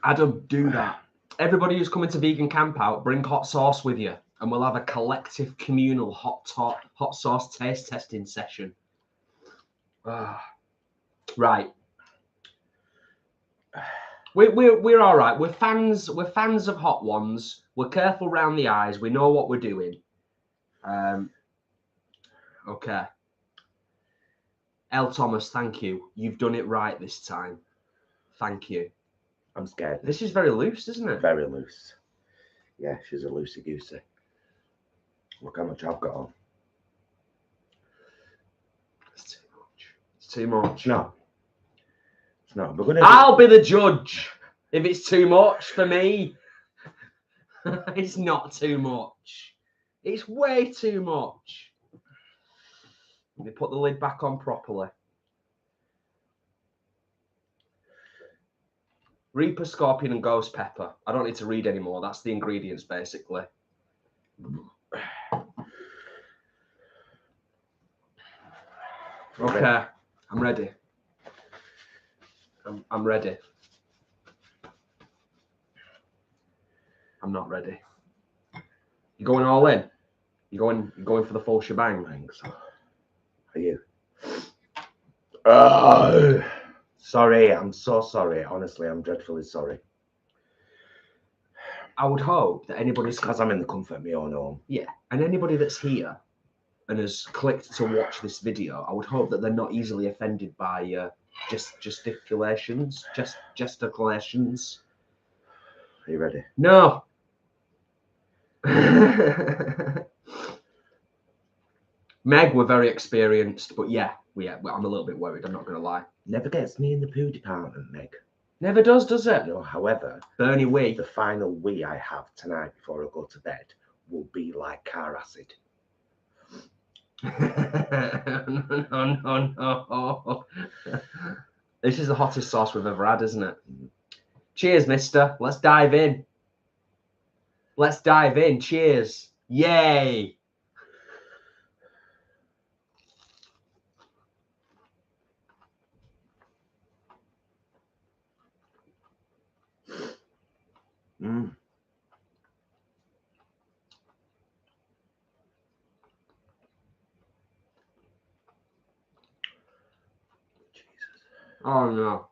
Adam, do that. Everybody who's coming to Vegan Camp Out, bring hot sauce with you, and we'll have a collective communal hot sauce taste testing session. Right. We're all right. We're fans of hot ones. We're careful round the eyes. We know what we're doing. Okay. L. Thomas, thank you. You've done it right this time. Thank you. I'm scared. This is very loose, isn't it? Very loose. Yeah, she's a loosey-goosey. Look how much I've got on. It's too much. It's too much. No. It's not. I'll be the judge if it's too much for me. It's not too much. It's way too much. Let me put the lid back on properly. Reaper, scorpion, and ghost pepper. I don't need to read anymore. That's the ingredients, basically. Okay, I'm ready. I'm ready. I'm not ready. You going all in? You going for the full shebang? Thanks. Are you? Sorry, I'm so sorry. Honestly, I'm dreadfully sorry. I would hope that anybody's because I'm in the comfort of my own home. Yeah, and anybody that's here and has clicked to watch this video, I would hope that they're not easily offended by gesticulations. Are you ready? No. Meg, we're very experienced, but yeah, I'm a little bit worried. I'm not going to lie. Never gets me in the poo department, Meg. Never does it? No, however, Bernie wee. The final wee I have tonight before I go to bed will be like car acid. No. This is the hottest sauce we've ever had, isn't it? Cheers, mister. Let's dive in. Let's dive in. Cheers. Yay. Oh no.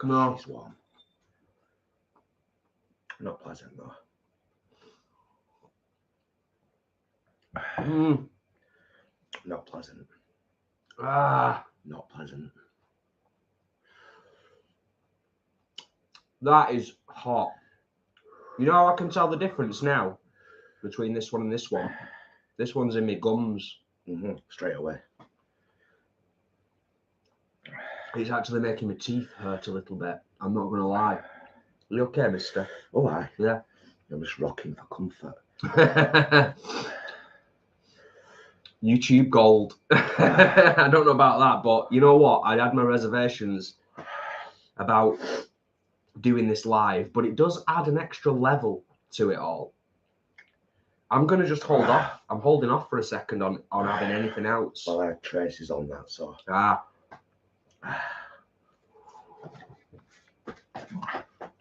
No. She's warm. Not pleasant though. Not pleasant. Not pleasant. That is hot. You know how I can tell the difference now between this one and this one? This one's in my gums. Straight away. It's actually making my teeth hurt a little bit. I'm not going to lie. Are you okay, mister? Oh, aye. Yeah. I'm just rocking for comfort. YouTube gold. I don't know about that, but you know what? I had my reservations about doing this live, but it does add an extra level to it all. I'm gonna just hold off. I'm holding off for a second on having anything else. Well, I had traces on that, so.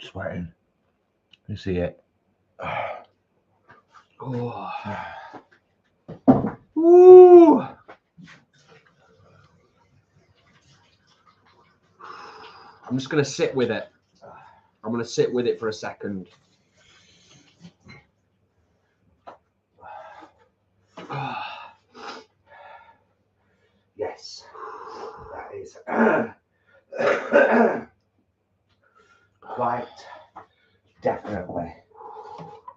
Sweating. You see it? Oh. Woo. I'm just gonna sit with it. I'm gonna sit with it for a second. Yes, that is quite definitely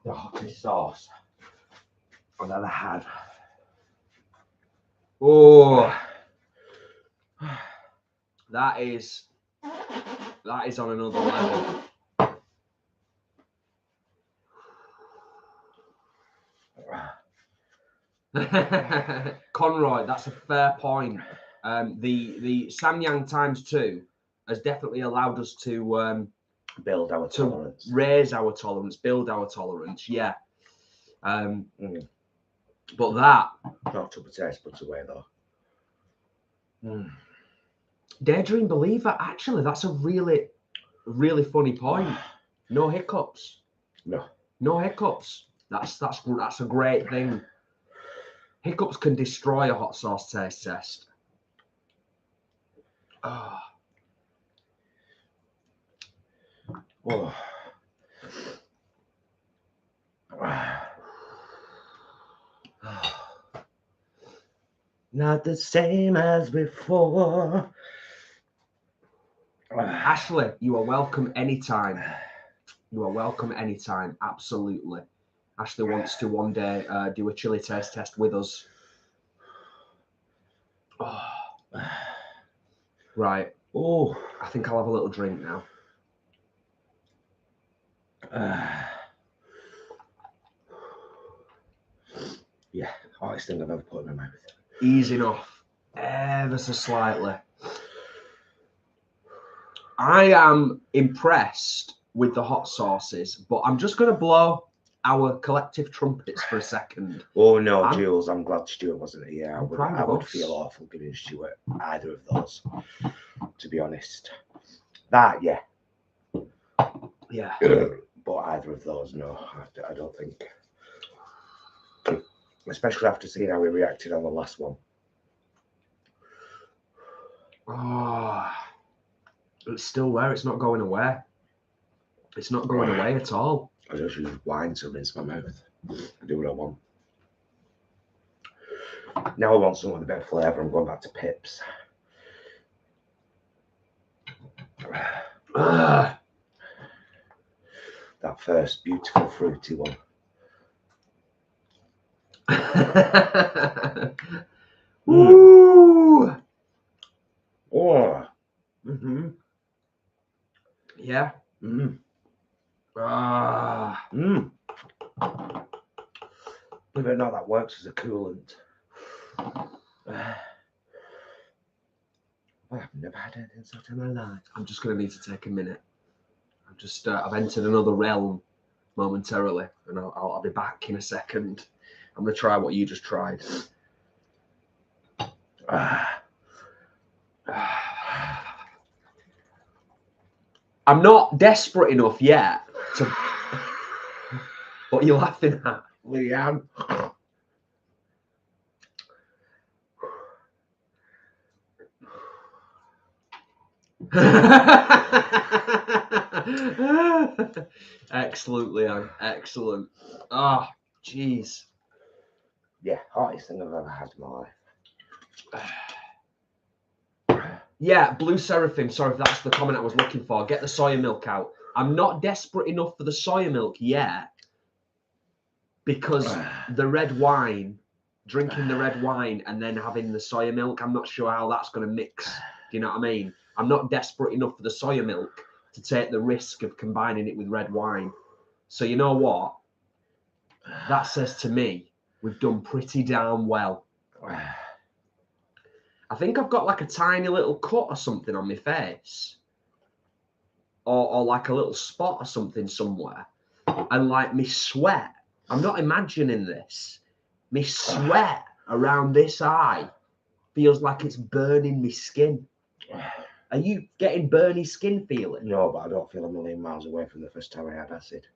the hottest sauce I've ever had. Oh, that is on another level. Conroy, that's a fair point. The Samyang ×2 has definitely allowed us to build our tolerance, raise our tolerance, build our tolerance. Yeah. But that not to taste buds away though. Daydream Believer, actually, that's a really, really funny point. No hiccups. No hiccups. That's a great thing. Hiccups can destroy a hot sauce taste test. Oh. Not the same as before. Ashley, you are welcome anytime. You are welcome anytime. Absolutely. Ashley wants to one day do a chili taste test with us. Oh. Right. Oh, I think I'll have a little drink now. Yeah, hottest thing I've ever put in my mouth. Easing off ever so slightly. I am impressed with the hot sauces, but I'm just going to blow our collective trumpets for a second. Oh no, Jules, I'm glad Stuart wasn't here. I would feel awful giving Stuart either of those, to be honest. That, yeah. Yeah. But either of those, no, I don't think. Especially after seeing how we reacted on the last one. Oh, it's still there. It's not going away. It's not going away at all. I just use wine to rinse my mouth. I do what I want. Now I want something with a bit of flavour. I'm going back to Pips. That first beautiful fruity one. Woo! Oh. Yeah. Believe it or not, that works as a coolant. I've never had anything so in my life. I'm just going to need to take a minute. I've entered another realm momentarily, and I'll be back in a second. I'm going to try what you just tried. I'm not desperate enough yet to. What are you laughing at, Leanne? Excellent, Leanne. Excellent. Ah, jeez. Yeah, hottest thing I've ever had in my life. Yeah, Blue Seraphim. Sorry if that's the comment I was looking for. Get the soya milk out. I'm not desperate enough for the soya milk yet because the red wine, drinking the red wine and then having the soya milk, I'm not sure how that's going to mix. Do you know what I mean? I'm not desperate enough for the soya milk to take the risk of combining it with red wine. So you know what? That says to me, we've done pretty damn well. I think I've got like a tiny little cut or something on my face. Or like a little spot or something somewhere. And like my sweat I'm not imagining this. Me sweat around this eye feels like it's burning me skin. Are you getting burny skin feeling? No, but I don't feel a million miles away from the first time I had acid.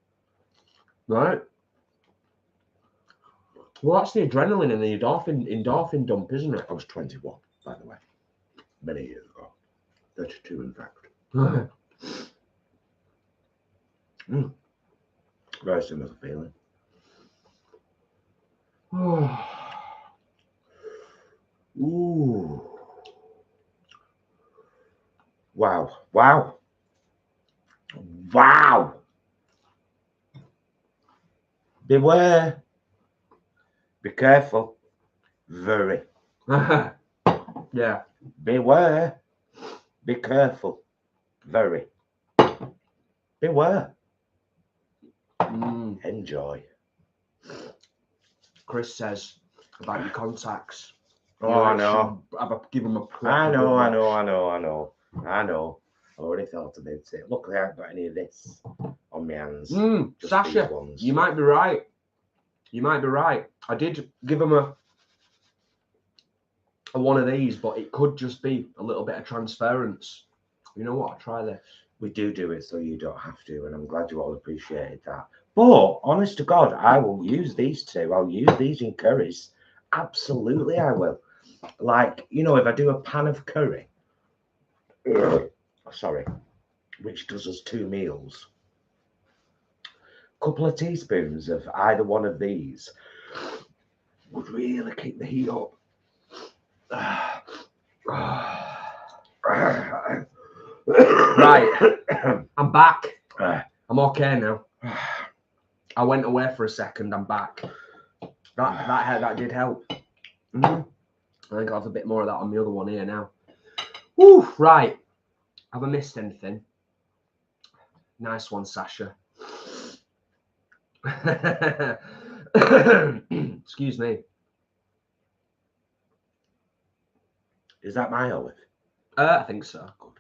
Right. Well, that's the adrenaline and the endorphin dump, isn't it? I was 21, by the way. Many years ago. 32, in fact. Very similar feeling. Ooh. Wow. Wow. Wow. Beware. Be careful. Very. Yeah. Beware. Be careful. Very. Beware. Enjoy. Chris says about your contacts. Oh, I know. Give him a I know. I already thought about it. Luckily, I haven't got any of this on my hands. Just Sasha, these ones. you might be right. You might be right. I did give him a one of these, but it could just be a little bit of transference. You know what? I'll try this. We do it so you don't have to, and I'm glad you all appreciated that. But honest to God, I will use these two. I'll use these in curries. Absolutely, I will. Like, you know, if I do a pan of curry, sorry, which does us 2 meals, a couple of teaspoons of either one of these would really keep the heat up. Right, I'm back. I'm okay now. I went away for a second. I'm back. That did help. I think I'll have a bit more of that on the other one here now. Woo, right. Have I missed anything? Nice one, Sasha. Excuse me. Is that my olive? I think so. Good.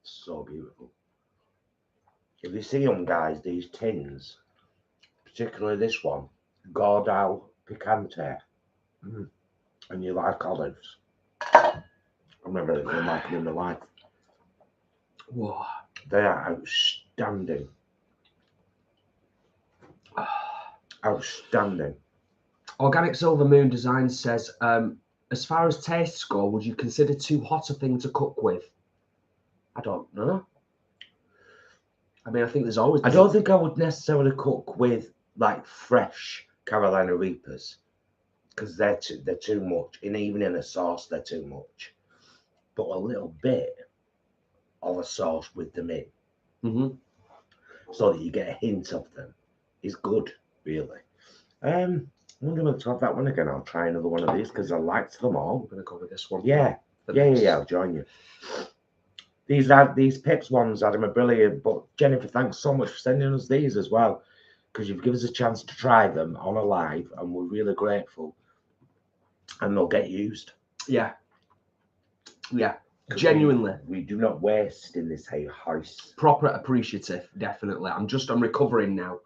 So beautiful. If you see them, guys, these tins, particularly this one, Gordal Picante, and you like olives, I've never really liked them in my life. Whoa. They are outstanding. Outstanding. Organic Silver Moon Design says, as far as tastes go, would you consider too hot a thing to cook with? I don't know. I mean, I think there's always... I don't think I would necessarily cook with, like, fresh Carolina Reapers, because they're too much. And even in a sauce, they're too much. But a little bit of a sauce with them in, so that you get a hint of them, is good, really. I'm going to have that one again. I'll try another one of these because I liked them all. I'm going to go with this one. Yeah. I'll join you. These Pips ones, Adam, are brilliant. But Jennifer, thanks so much for sending us these as well, because you've given us a chance to try them on a live, and we're really grateful. And they'll get used. Yeah. Genuinely. We do not waste in this house. Proper appreciative, definitely. I'm recovering now.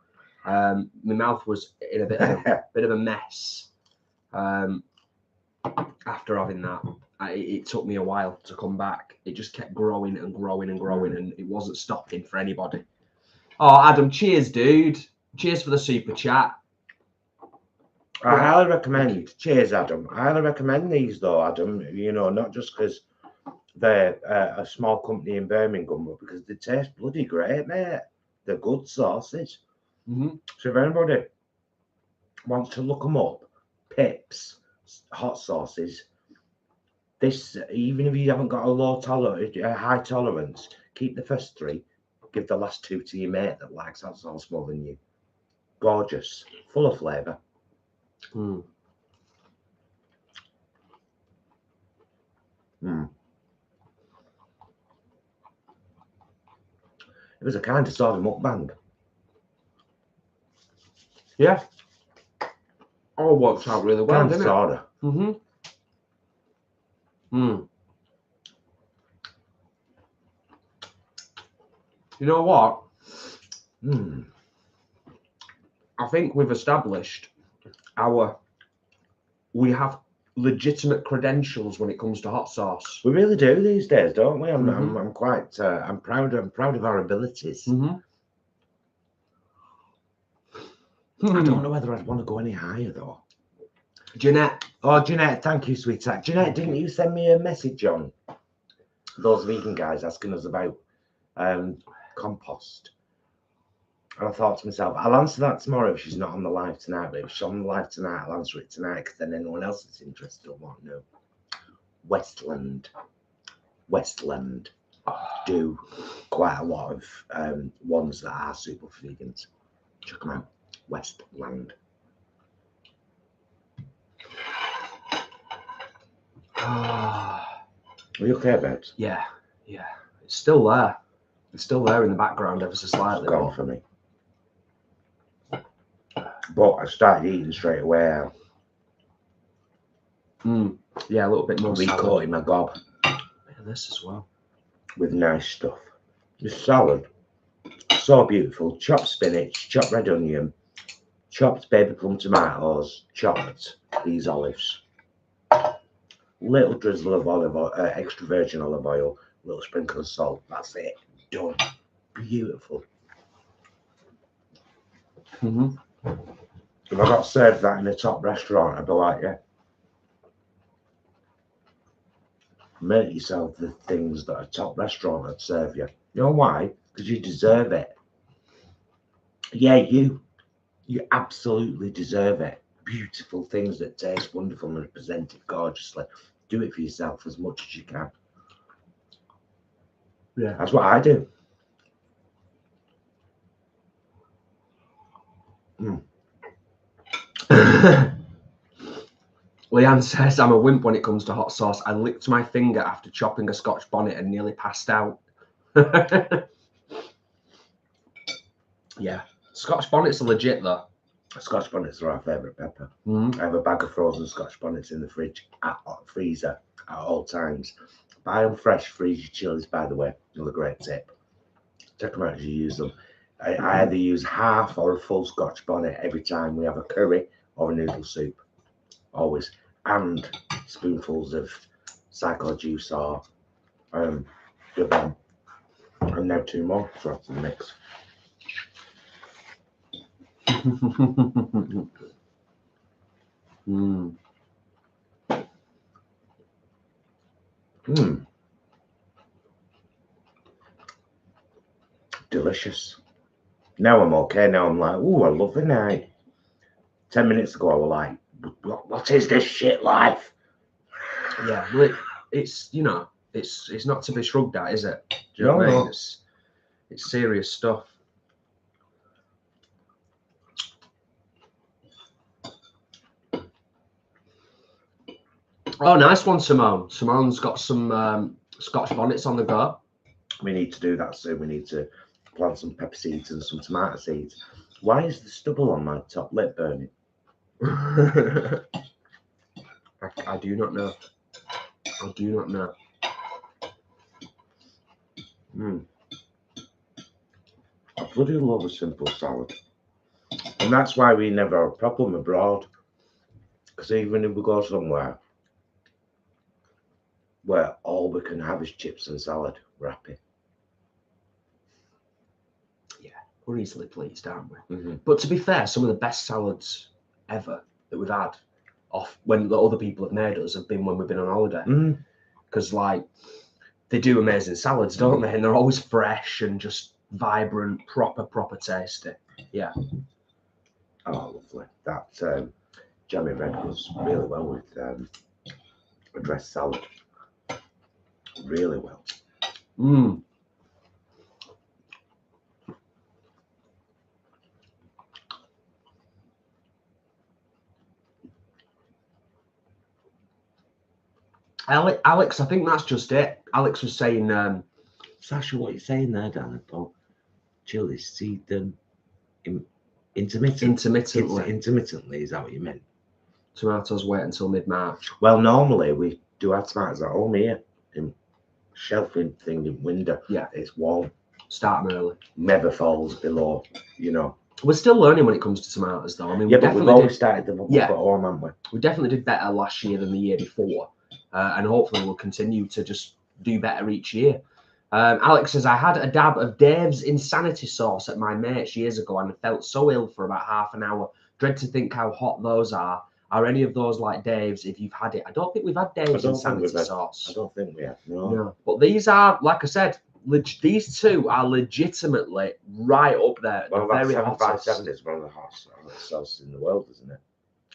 My mouth was in a bit of a mess after having that. It took me a while to come back. It just kept growing and growing and growing, and it wasn't stopping for anybody. Oh, Adam, cheers, dude. Cheers for the super chat. I highly recommend. Cheers, Adam. I highly recommend these, though, Adam. You know, not just because they're a small company in Birmingham, but because they taste bloody great, mate. They're good sauces. So if anybody wants to look them up, Pips hot sauces. This, even if you haven't got a high tolerance, keep the first 3. Give the last 2 to your mate that likes that sauce more than you. Gorgeous, full of flavour. It was a kind of sort of mukbang. Yeah. All works out really well, Kind of didn't it? You know what? I think we've established we have legitimate credentials when it comes to hot sauce. We really do these days, don't we? I'm quite I'm proud of our abilities. I don't know whether I'd want to go any higher though. Jeanette. Oh, Jeanette, thank you, sweetheart. Jeanette, didn't you send me a message on those vegan guys asking us about compost? And I thought to myself, I'll answer that tomorrow if she's not on the live tonight. But if she's on the live tonight, I'll answer it tonight, because then anyone else that's interested will want to know. Westland do quite a lot of ones that are suitable for vegans. Check them out. Westland. Are you okay, babes? Yeah. It's still there. It's still there in the background ever so slightly. It's gone for me. But I started eating straight away. Yeah, a little bit more. Recoating my gob. Look at this as well. With nice stuff. This salad, so beautiful. Chopped spinach, chopped red onion, chopped baby plum tomatoes, chopped these olives. Little drizzle of olive oil, extra virgin olive oil, little sprinkle of salt. That's it. Done. Beautiful. If I got served that in a top restaurant, I'd be like, yeah. Make yourself the things that a top restaurant would serve you. You know why? Because you deserve it. Yeah, you absolutely deserve it. Beautiful things that taste wonderful and are presented gorgeously. Do it for yourself as much as you can. Yeah. That's what I do. Leanne says, I'm a wimp when it comes to hot sauce. I licked my finger after chopping a Scotch bonnet and nearly passed out. Yeah. Scotch bonnets are legit though. Scotch bonnets are our favourite pepper. I have a bag of frozen Scotch bonnets in the fridge, freezer at all times. Buy them fresh, freeze your chilies, by the way. Another great tip. Check them out as you use them. I either use half or a full Scotch bonnet every time we have a curry or a noodle soup. Always. And spoonfuls of cyclo juice or and now 2 more to add to the mix. Delicious. Now I'm okay. Now I'm like, ooh, I love the night. 10 minutes ago, I was like, what is this shit life? Yeah, well, it's you know, it's not to be shrugged at, is it? Do you know what I mean? It's serious stuff. Oh, nice one, Simone. Simone's got some Scotch bonnets on the go. We need to do that soon. We need to plant some pepper seeds and some tomato seeds. Why is the stubble on my top lip burning? I do not know. I do not know. I bloody love a simple salad. And that's why we never have a problem abroad. Because even if we go somewhere where all we can have is chips and salad, we're happy. Yeah, we're easily pleased, aren't we? But to be fair, some of the best salads ever that we've had off when the other people have made us have been when we've been on holiday. Because like they do amazing salads, don't they? And they're always fresh and just vibrant, proper tasty. Yeah. Oh, lovely. That jammy red goes really well with a dressed salad. Really well. Alex, I think that's just it. Alex was saying, Sasha, what are you saying there, Dan? About chilies, seed them intermittently. Intermittently, is that what you meant? Tomatoes wait until mid-March. Well, normally we do our tomatoes at home here in shelving thing in window. Yeah. It's warm. Start them early. Never falls below, We're still learning when it comes to tomatoes, though. I mean, Yeah, we but we've definitely always did, started them up Yeah. at home, haven't we? we definitely did better last year than the year before, and hopefully we'll continue to just do better each year. Alex says, I had a dab of Dave's insanity sauce at my mate's years ago and felt so ill for about half an hour. Dread to think how hot those are. Are any of those like Dave's if you've had it? I don't think we've had Dave's insanity sauce. I don't think we have. No. But these are, like I said, these two are legitimately right up there. Well, The that very 757 hottest. is one of the hottest sauces in the world, isn't it?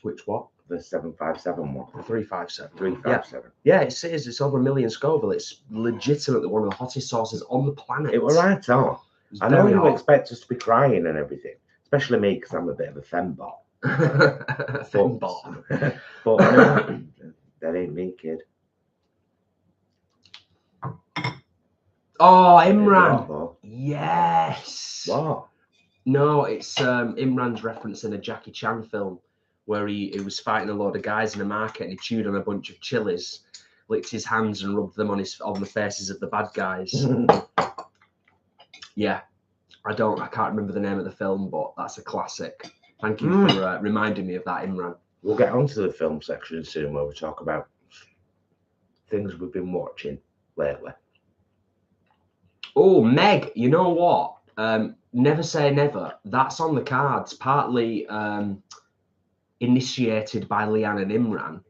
Which what? The 757 one. The 357. 357. Yeah, it says it's over 1 million Scoville. It's legitimately one of the hottest sauces on the planet. It was right on. It's I know very you hot. expect us to be crying and everything, especially me because I'm a bit of a fembot. Fembot. But no, that ain't me, kid. Oh, Imran. What? Yes. What? No, it's Imran's referencing a Jackie Chan film where he was fighting a load of guys in a market and he chewed on a bunch of chilies, licked his hands and rubbed them on the faces of the bad guys. Yeah, I can't remember the name of the film, but that's a classic. Thank you for reminding me of that, Imran. We'll get onto the film section soon where we talk about things we've been watching lately. Oh, Meg, you know what? Never Say Never. That's on the cards, partly initiated by Leanne and Imran.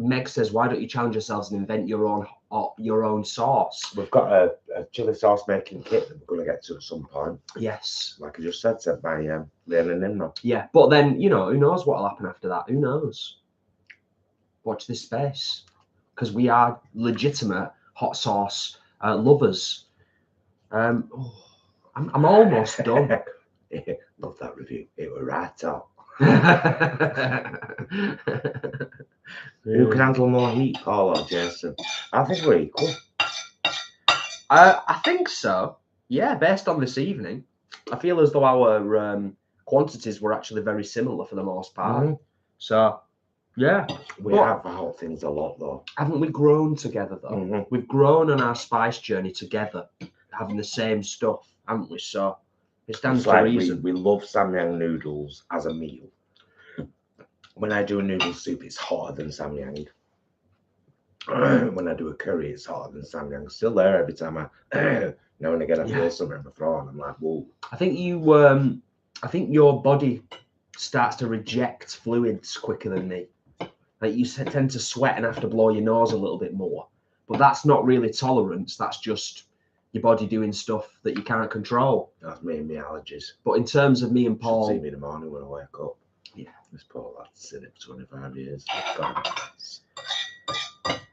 Meg says, why don't you challenge yourselves and invent your own sauce? We've got a chili sauce making kit that we're going to get to at some point. Yes. Like I just said, sent by Leanne and Imran. Yeah, but then, who knows what will happen after that? Who knows? Watch this space. Because we are legitimate hot sauce lovers. I'm almost done. Love that review. It was right on. Who can handle more heat, Paul or Jason? I think we're equal. I think so. Yeah, based on this evening, I feel as though our quantities were actually very similar for the most part. So, yeah. We have hot things a lot, though. Haven't we grown together, though? We've grown on our spice journey together, having the same stuff, haven't we? So, it stands to reason. We love Samyang noodles as a meal. When I do a noodle soup, it's hotter than Samyang. When I do a curry, it's hotter than Samyang. Still there every time now and again I feel something in my throat and I'm like, whoa. I think your body starts to reject fluids quicker than me. Like you tend to sweat and have to blow your nose a little bit more. But that's not really tolerance. That's just your body doing stuff that you can't control. That's me and my allergies. But in terms of me and Paul... You should see me in the morning when I wake up. Yeah. This Paul, that's seen it for 25 years.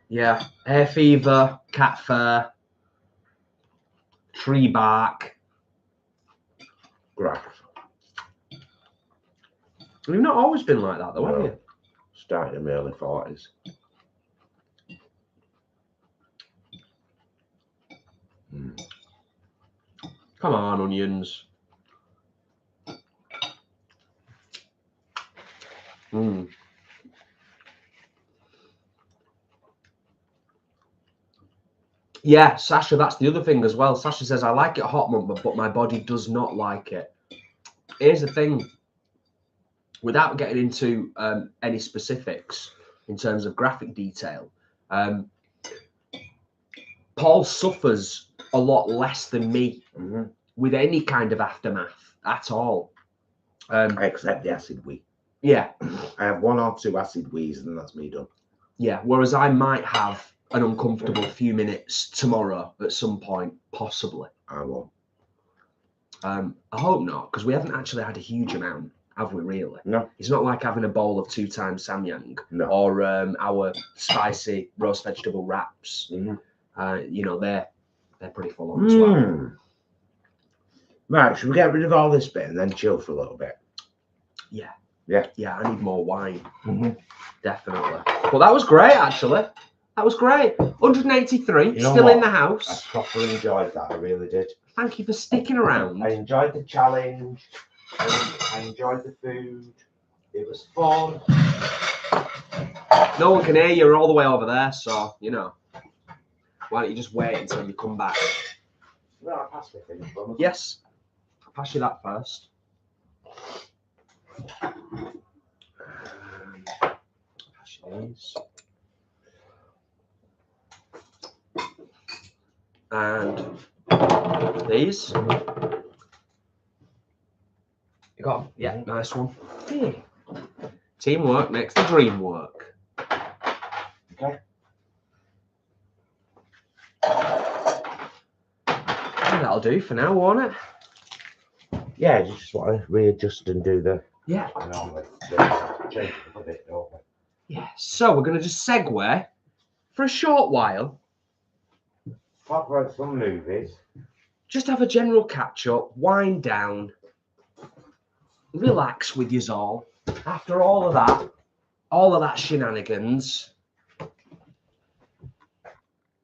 Yeah. Hay fever, cat fur, tree bark. Grass. You've not always been like that, though, have you? Started in my early 40s. Come on, onions. Yeah, Sasha, that's the other thing as well. Sasha says, I like it hot, but my body does not like it. Here's the thing. Without getting into any specifics in terms of graphic detail, Paul suffers a lot less than me with any kind of aftermath at all. Except the acid wee. Yeah. I have 1 or 2 acid wees and that's me done. Yeah, whereas I might have an uncomfortable few minutes tomorrow at some point, possibly. I won't. I hope not, because we haven't actually had a huge amount, have we, really? No. It's not like having a bowl of 2 times Samyang or our spicy roast vegetable wraps. They're pretty full on as well. Right, should we get rid of all this bit and then chill for a little bit? Yeah. Yeah. Yeah, I need more wine. Definitely. Well, that was great, actually. That was great. 183, still in the house. I properly enjoyed that. I really did. Thank you for sticking around. I enjoyed the challenge. I enjoyed the food. It was fun. No one can hear you. You're all the way over there, so, why don't you just wait until you come back? Well, I'll pass me things, Yes. I'll pass you that first. And these. You got 'em? Yeah, nice one. Hey. Teamwork makes the dream work. Okay. And that'll do for now, won't it? Yeah, you just want to readjust and do the. Yeah. Normally, change it a bit, don't we? Yeah. So we're going to just segue for a short while. Talk about some movies. Just have a general catch up, wind down, relax with yous all. After all of that shenanigans.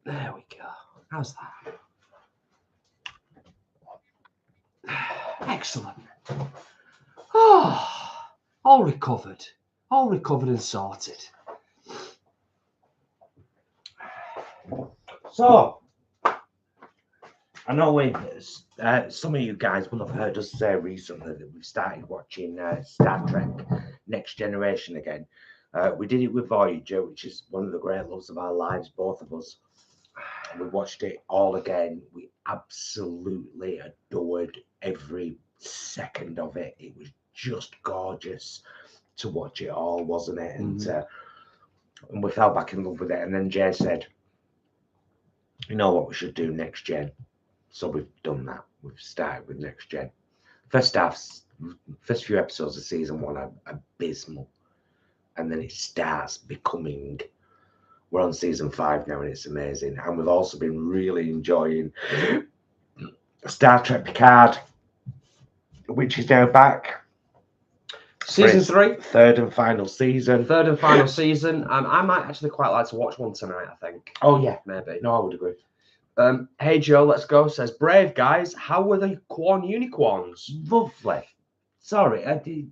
There we go. How's that? Excellent. Oh, all recovered and sorted. So, I know some of you guys will have heard us say recently that we've started watching Star Trek Next Generation again. We did it with Voyager, which is one of the great loves of our lives, both of us. We watched it all again. We absolutely adored every second of it. It was just gorgeous to watch it all, wasn't it? And we fell back in love with it. And then Jay said, you know what we should do next gen? So we've done that. We've started with Next Gen. First few episodes of season 1 are abysmal. And then it starts becoming, we're on season 5 now and it's amazing. And we've also been really enjoying Star Trek Picard, which is now back. Season 3. Third and final season. I might actually quite like to watch one tonight, I think. Oh, yeah. Maybe. No, I would agree. Hey Joe, let's go. Says brave guys. How were the Quan unicorns? Lovely. Sorry, actually,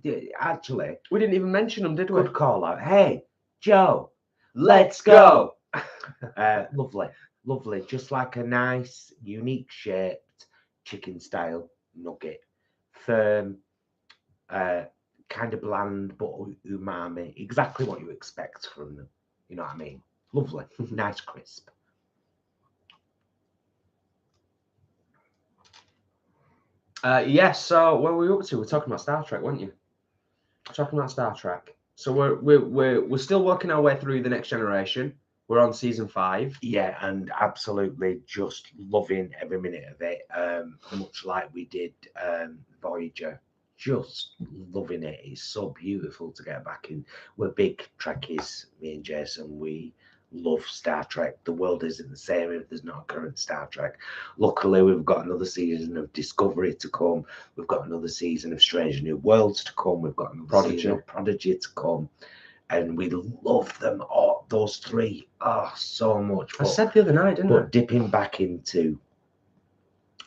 We didn't even mention them, did we? good call out. Hey, Joe, Let's go. Lovely. Just like a nice, unique shaped chicken style nugget. Firm, kind of bland but umami. Exactly what you expect from them. You know what I mean? Lovely. Nice crisp. Yes. So what were we up to? We're talking about Star Trek, weren't you? Talking about Star Trek. So we're still working our way through the Next Generation. We're on season 5. Yeah, and absolutely just loving every minute of it. Much like we did Voyager. Just loving it. It's so beautiful to get back in. We're big Trekkies, me and Jason. We love Star Trek. The world isn't the same if there's not a current Star Trek. Luckily, we've got another season of Discovery to come. We've got another season of Strange New Worlds to come. We've got another season of Prodigy to come. And we love them all, those 3. Oh, so much. I said the other night, didn't I? But dipping back into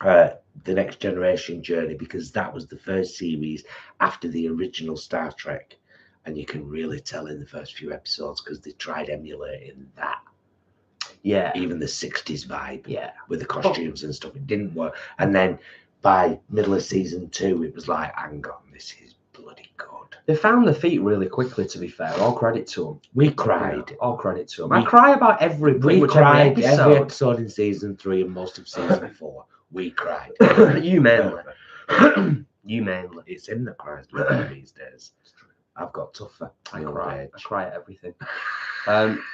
the Next Generation journey, because that was the first series after the original Star Trek. And you can really tell in the first few episodes because they tried emulating that. Yeah. Even the 60s vibe. Yeah. With the costumes and stuff. It didn't work. And then by middle of season 2, it was like, hang on, this is bloody good. They found their feet really quickly, to be fair. All credit to them. We cried. All credit to them. I cry about every episode in season 3 and most of season 4. We cried. You mainly. You mainly. It's him that cries these days. I've got tougher. I cry at everything.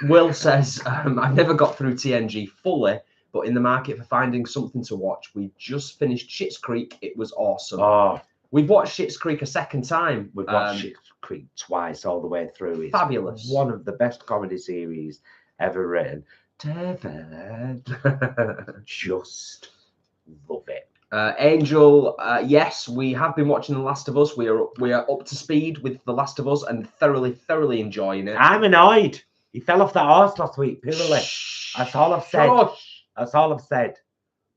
Will says, I've never got through TNG fully, but in the market for finding something to watch. We just finished Schitt's Creek. It was awesome. Oh, we've watched Schitt's Creek a second time. We've watched Schitt's Creek twice all the way through. It's fabulous. One of the best comedy series ever written. Just love it. Angel, yes, we have been watching The Last of Us. We are up to speed with The Last of Us and thoroughly enjoying it. I'm annoyed. He fell off that horse last week, purely. That's all I've said. That's all I've said.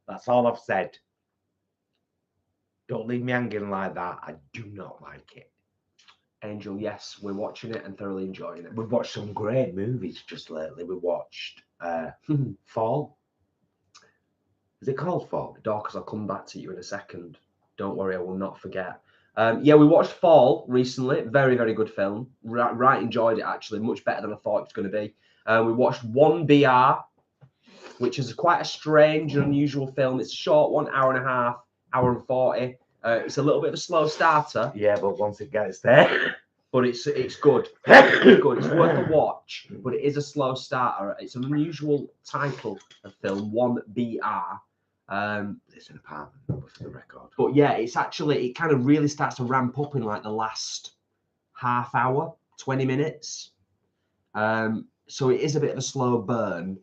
That's all I've said. Don't leave me hanging like that. I do not like it. Angel, yes, we're watching it and thoroughly enjoying it. We've watched some great movies just lately. We watched Fall. Is it called Fall? Dorcas, I'll come back to you in a second. Don't worry, I will not forget. Yeah, we watched Fall recently. Very, very good film. Right, enjoyed it actually. Much better than I thought it was going to be. We watched 1BR, which is quite a strange and unusual film. It's a short one, hour and a half, hour and 40. It's a little bit of a slow starter. Yeah, but once it gets there. But it's good. It's good. It's worth a watch, but it is a slow starter. It's an unusual title of film, 1BR. It's an apartment number for the record. But yeah, it's actually, it kind of really starts to ramp up in like the last half hour, 20 minutes. So it is a bit of a slow burn,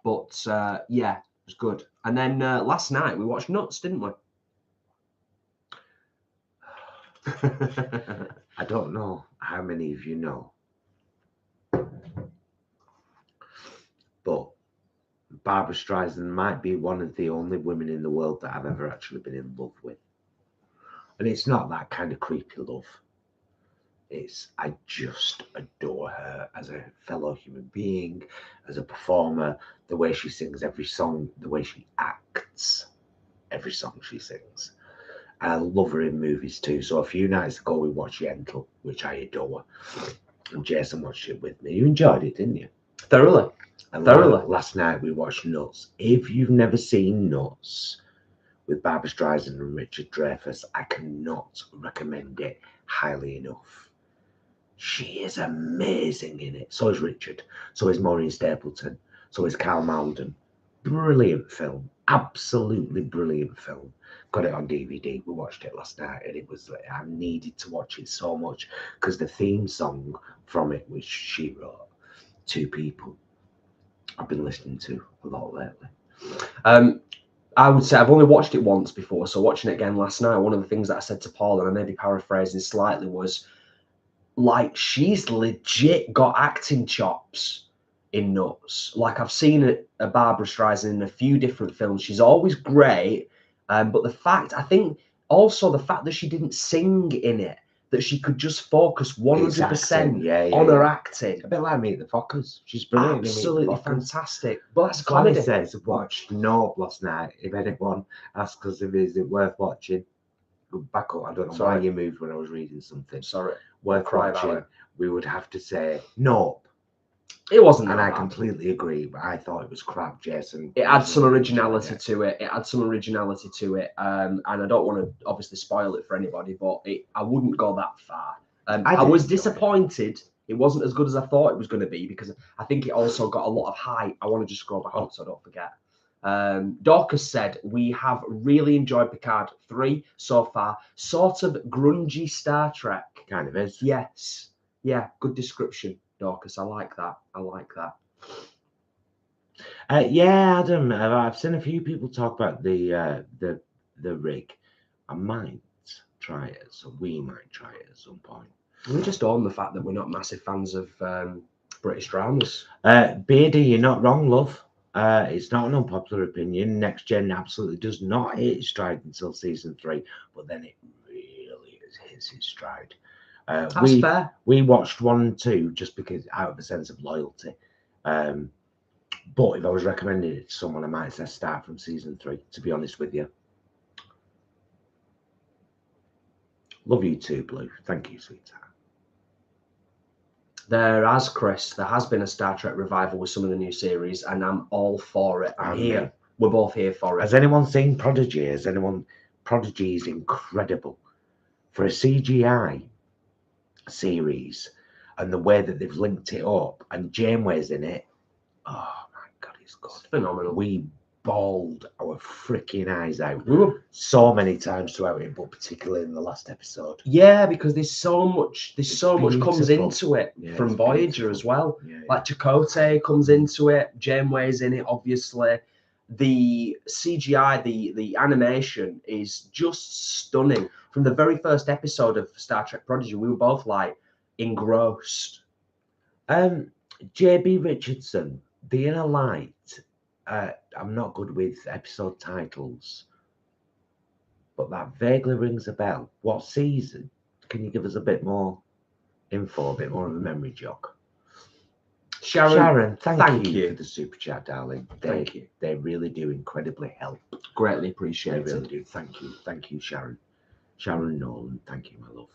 but yeah, it was good. And then last night we watched Nuts, didn't we? I don't know how many of you know, but Barbra Streisand might be one of the only women in the world that I've ever actually been in love with. And it's not that kind of creepy love. It's, I just adore her as a fellow human being, as a performer, the way she sings every song, the way she acts every song she sings. I love her in movies too. So a few nights ago we watched Yentl, which I adore. And Jason watched it with me. You enjoyed it, didn't you? Thoroughly. And Thoroughly. Last night we watched Nuts. If you've never seen Nuts with Barbra Streisand and Richard Dreyfuss, I cannot recommend it highly enough. She is amazing in it. So is Richard. So is Maureen Stapleton. So is Carl Malden. Brilliant film. Absolutely brilliant film. Got it on DVD. We watched it last night, and it was, I needed to watch it so much because the theme song from it, which she wrote, Two People, I've been listening to a lot lately. I would say I've only watched it once before, so watching it again last night, one of the things that I said to Paul, and I may be paraphrasing slightly, was like, she's legit got acting chops in Nuts. Like, I've seen a Barbra Streisand in a few different films. She's always great, but the fact, I think also the fact that she didn't sing in it, that she could just focus 100% on her acting. A bit like Meet the Fockers. She's brilliant. Absolutely fantastic. But that's Gladys comedy. says, watched Nope last night. If anyone asks us if is it worth watching, back up. I don't know why you moved when I was reading something. Sorry. Worth watching. We would have to say Nope. It wasn't, and that I bad. Completely agree. But I thought it was crap, Jason. It adds some originality to it. And I don't want to obviously spoil it for anybody, but I wouldn't go that far. I was disappointed. It wasn't as good as I thought it was going to be, because I think it also got a lot of hype. I want to just scroll back up so I don't forget. Dorcas said, we have really enjoyed Picard 3 so far. Sort of grungy Star Trek. Kind of is. Yes. Yeah, good description, Dorcas. I like that. Yeah, Adam, I've seen a few people talk about the rig. I might try it, so we might try it at some point. We just own the fact that we're not massive fans of British dramas. Beardy, you're not wrong, love. It's not an unpopular opinion. Next Gen absolutely does not hit its stride until season 3, but then it really hits its stride. That's fair. We watched 1 and 2 just because, out of a sense of loyalty. But if I was recommending it to someone, I might say start from season 3, to be honest with you. Love you too, Blue. Thank you, sweetheart. There has been a Star Trek revival with some of the new series, and I'm all for it. I'm here. We're both here for it. Has anyone seen Prodigy? Prodigy is incredible. For a CGI series, and the way that they've linked it up, and Janeway's in it. Oh my God, it's good. It's phenomenal. We bawled our freaking eyes out. We were so many times throughout it, but particularly in the last episode. Yeah, because there's so much comes into it from Voyager as well. Yeah, like Chakotay comes into it, Janeway's in it, obviously. The CGI, the animation is just stunning. From the very first episode of Star Trek Prodigy, we were both like engrossed. JB Richardson, The Inner Light. I'm not good with episode titles, but that vaguely rings a bell. What season? Can you give us a bit more info, a bit more of a memory jog? Sharon, thank you for the super chat, darling. Thank you. They really do incredibly help. Greatly appreciate They it. really do. Thank you, Sharon. Sharon Nolan, thank you, my love.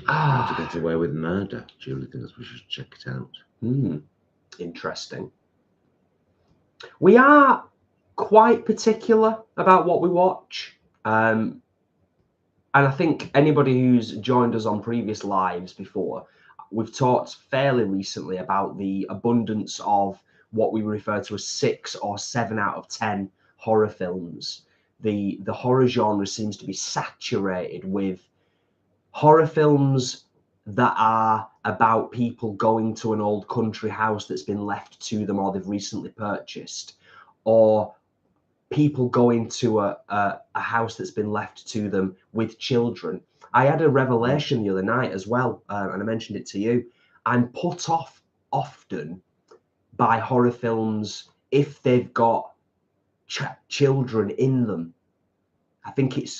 How to Get Away with Murder. Julie thinks we should check it out. Interesting. We are quite particular about what we watch. And I think anybody who's joined us on previous lives before, we've talked fairly recently about the abundance of what we refer to as 6 or 7 out of 10 horror films. The horror genre seems to be saturated with horror films that are about people going to an old country house that's been left to them or they've recently purchased, or people going to a house that's been left to them with children. I had a revelation the other night as well, and I mentioned it to you. I'm put off often by horror films if they've got children in them. I think it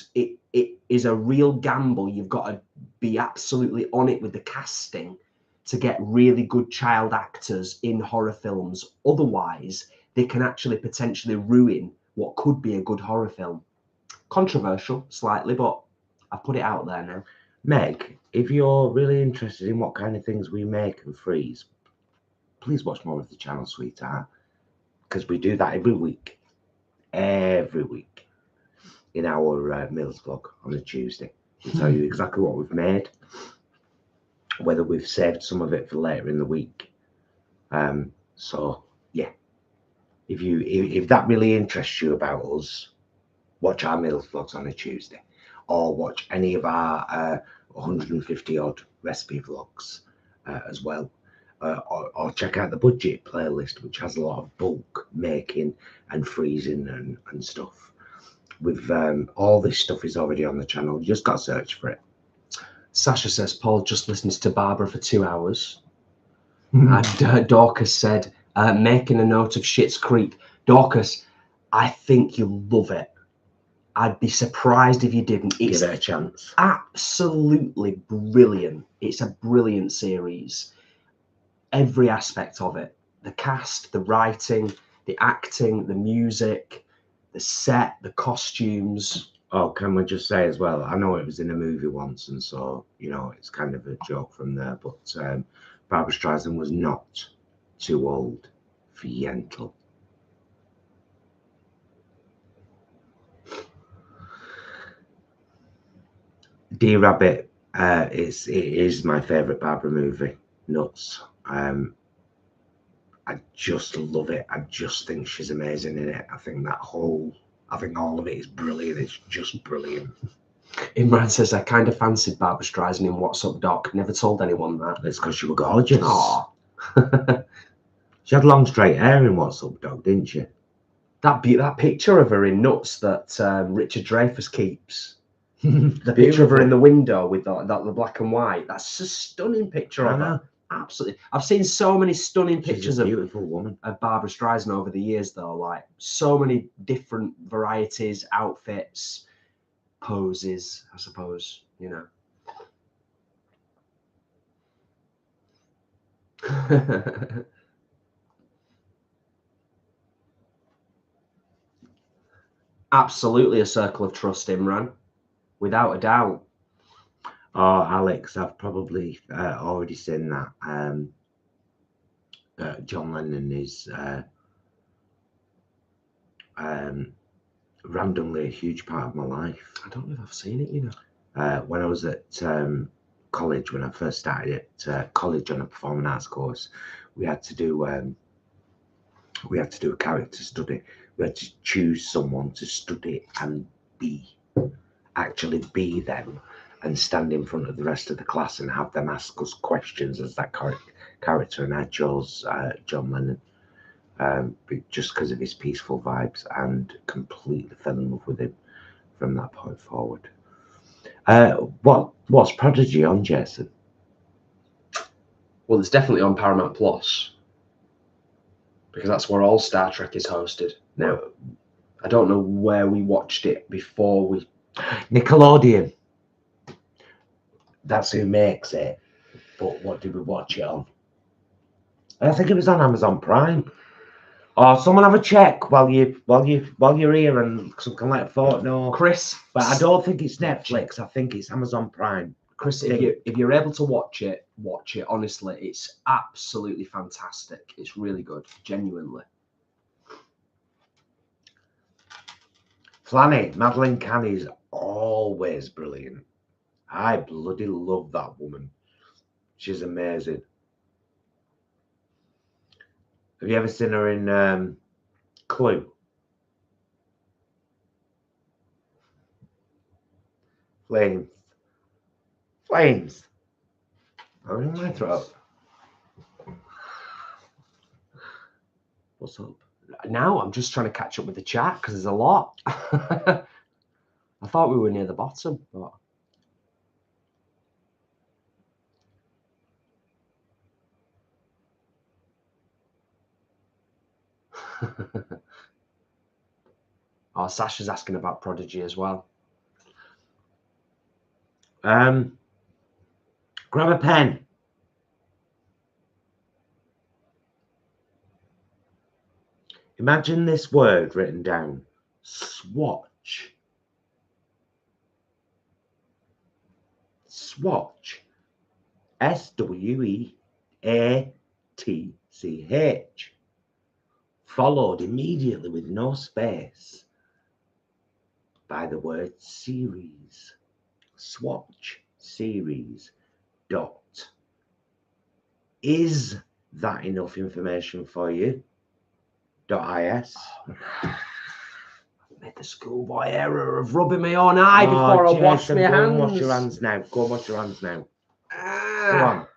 is a real gamble. You've got to be absolutely on it with the casting to get really good child actors in horror films. Otherwise, they can actually potentially ruin what could be a good horror film. Controversial, slightly, but I've put it out there now. Meg, if you're really interested in what kind of things we make and freeze, please watch more of the channel, sweetheart, because we do that every week. Every week. In our meals vlog on a Tuesday. We'll tell you exactly what we've made, whether we've saved some of it for later in the week. So yeah, if that really interests you about us, watch our meals vlogs on a Tuesday, or watch any of our 150 odd recipe vlogs as well, or check out the budget playlist, which has a lot of bulk making and freezing and stuff. With all this stuff is already on the channel. You just got to search for it. Sasha says Paul just listens to Barbara for 2 hours. And Dorcas said, making a note of Schitt's Creek. Dorcas, I think you'll love it. I'd be surprised if you didn't. Give it a chance. Absolutely brilliant. It's a brilliant series. Every aspect of it. The cast, the writing, the acting, the music, the set, the costumes. Oh, can we just say as well, I know it was in a movie once, and so, you know, it's kind of a joke from there, but Barbara Streisand was not too old for Yentl. Dear Rabbit, it is my favourite Barbara movie. Nuts. I just love it. I just think she's amazing in it. I think all of it is brilliant. It's just brilliant. Imran says, I kind of fancied Barbara Streisand in What's Up, Doc. Never told anyone that. It's because she was gorgeous. Aww. She had long straight hair in What's Up, Doc, didn't she? That picture of her in Nuts that Richard Dreyfuss keeps. The picture of her in the window with the black and white. That's a stunning picture of her. Absolutely. I've seen so many stunning pictures of beautiful woman of Barbara Streisand over the years, though. Like so many different varieties, outfits, poses, I suppose, you know. Absolutely a circle of trust, Imran, without a doubt. Oh, Alex, I've probably already seen that. John Lennon is randomly a huge part of my life. I don't know if I've seen it, you know. When I was at college, when I first started at college on a performing arts course, we had to do a character study. We had to choose someone to study and actually be them, and stand in front of the rest of the class and have them ask us questions as that character. And I chose John Lennon just because of his peaceful vibes, and completely fell in love with him from that point forward. What's Prodigy on, Jason? Well, it's definitely on Paramount Plus, because that's where all Star Trek is hosted. Now, I don't know where we watched it before we... Nickelodeon. That's who makes it. But what did we watch it on? I think it was on Amazon Prime. Or someone have a check while you're here and some can let thought know. Chris, But I don't think it's Netflix. I think it's Amazon Prime. Chris, if you're able to watch it, watch it. Honestly, it's absolutely fantastic. It's really good, genuinely. Flanny, Madeline Canny is always brilliant. I bloody love that woman. She's amazing. Have you ever seen her in Clue? Flames. I'm in my throat. What's up? Now I'm just trying to catch up with the chat because there's a lot. I thought we were near the bottom, but oh, Sasha's asking about Prodigy as well. Grab a pen. Imagine this word written down. Swatch. Swatch. SWEATCH. Followed immediately with no space by the word series. Swatch series. Dot. Is that enough information for you? .is. I made the schoolboy error of rubbing my own eye before I wash my hands. Go and wash your hands now. Go and wash your hands now. Go on.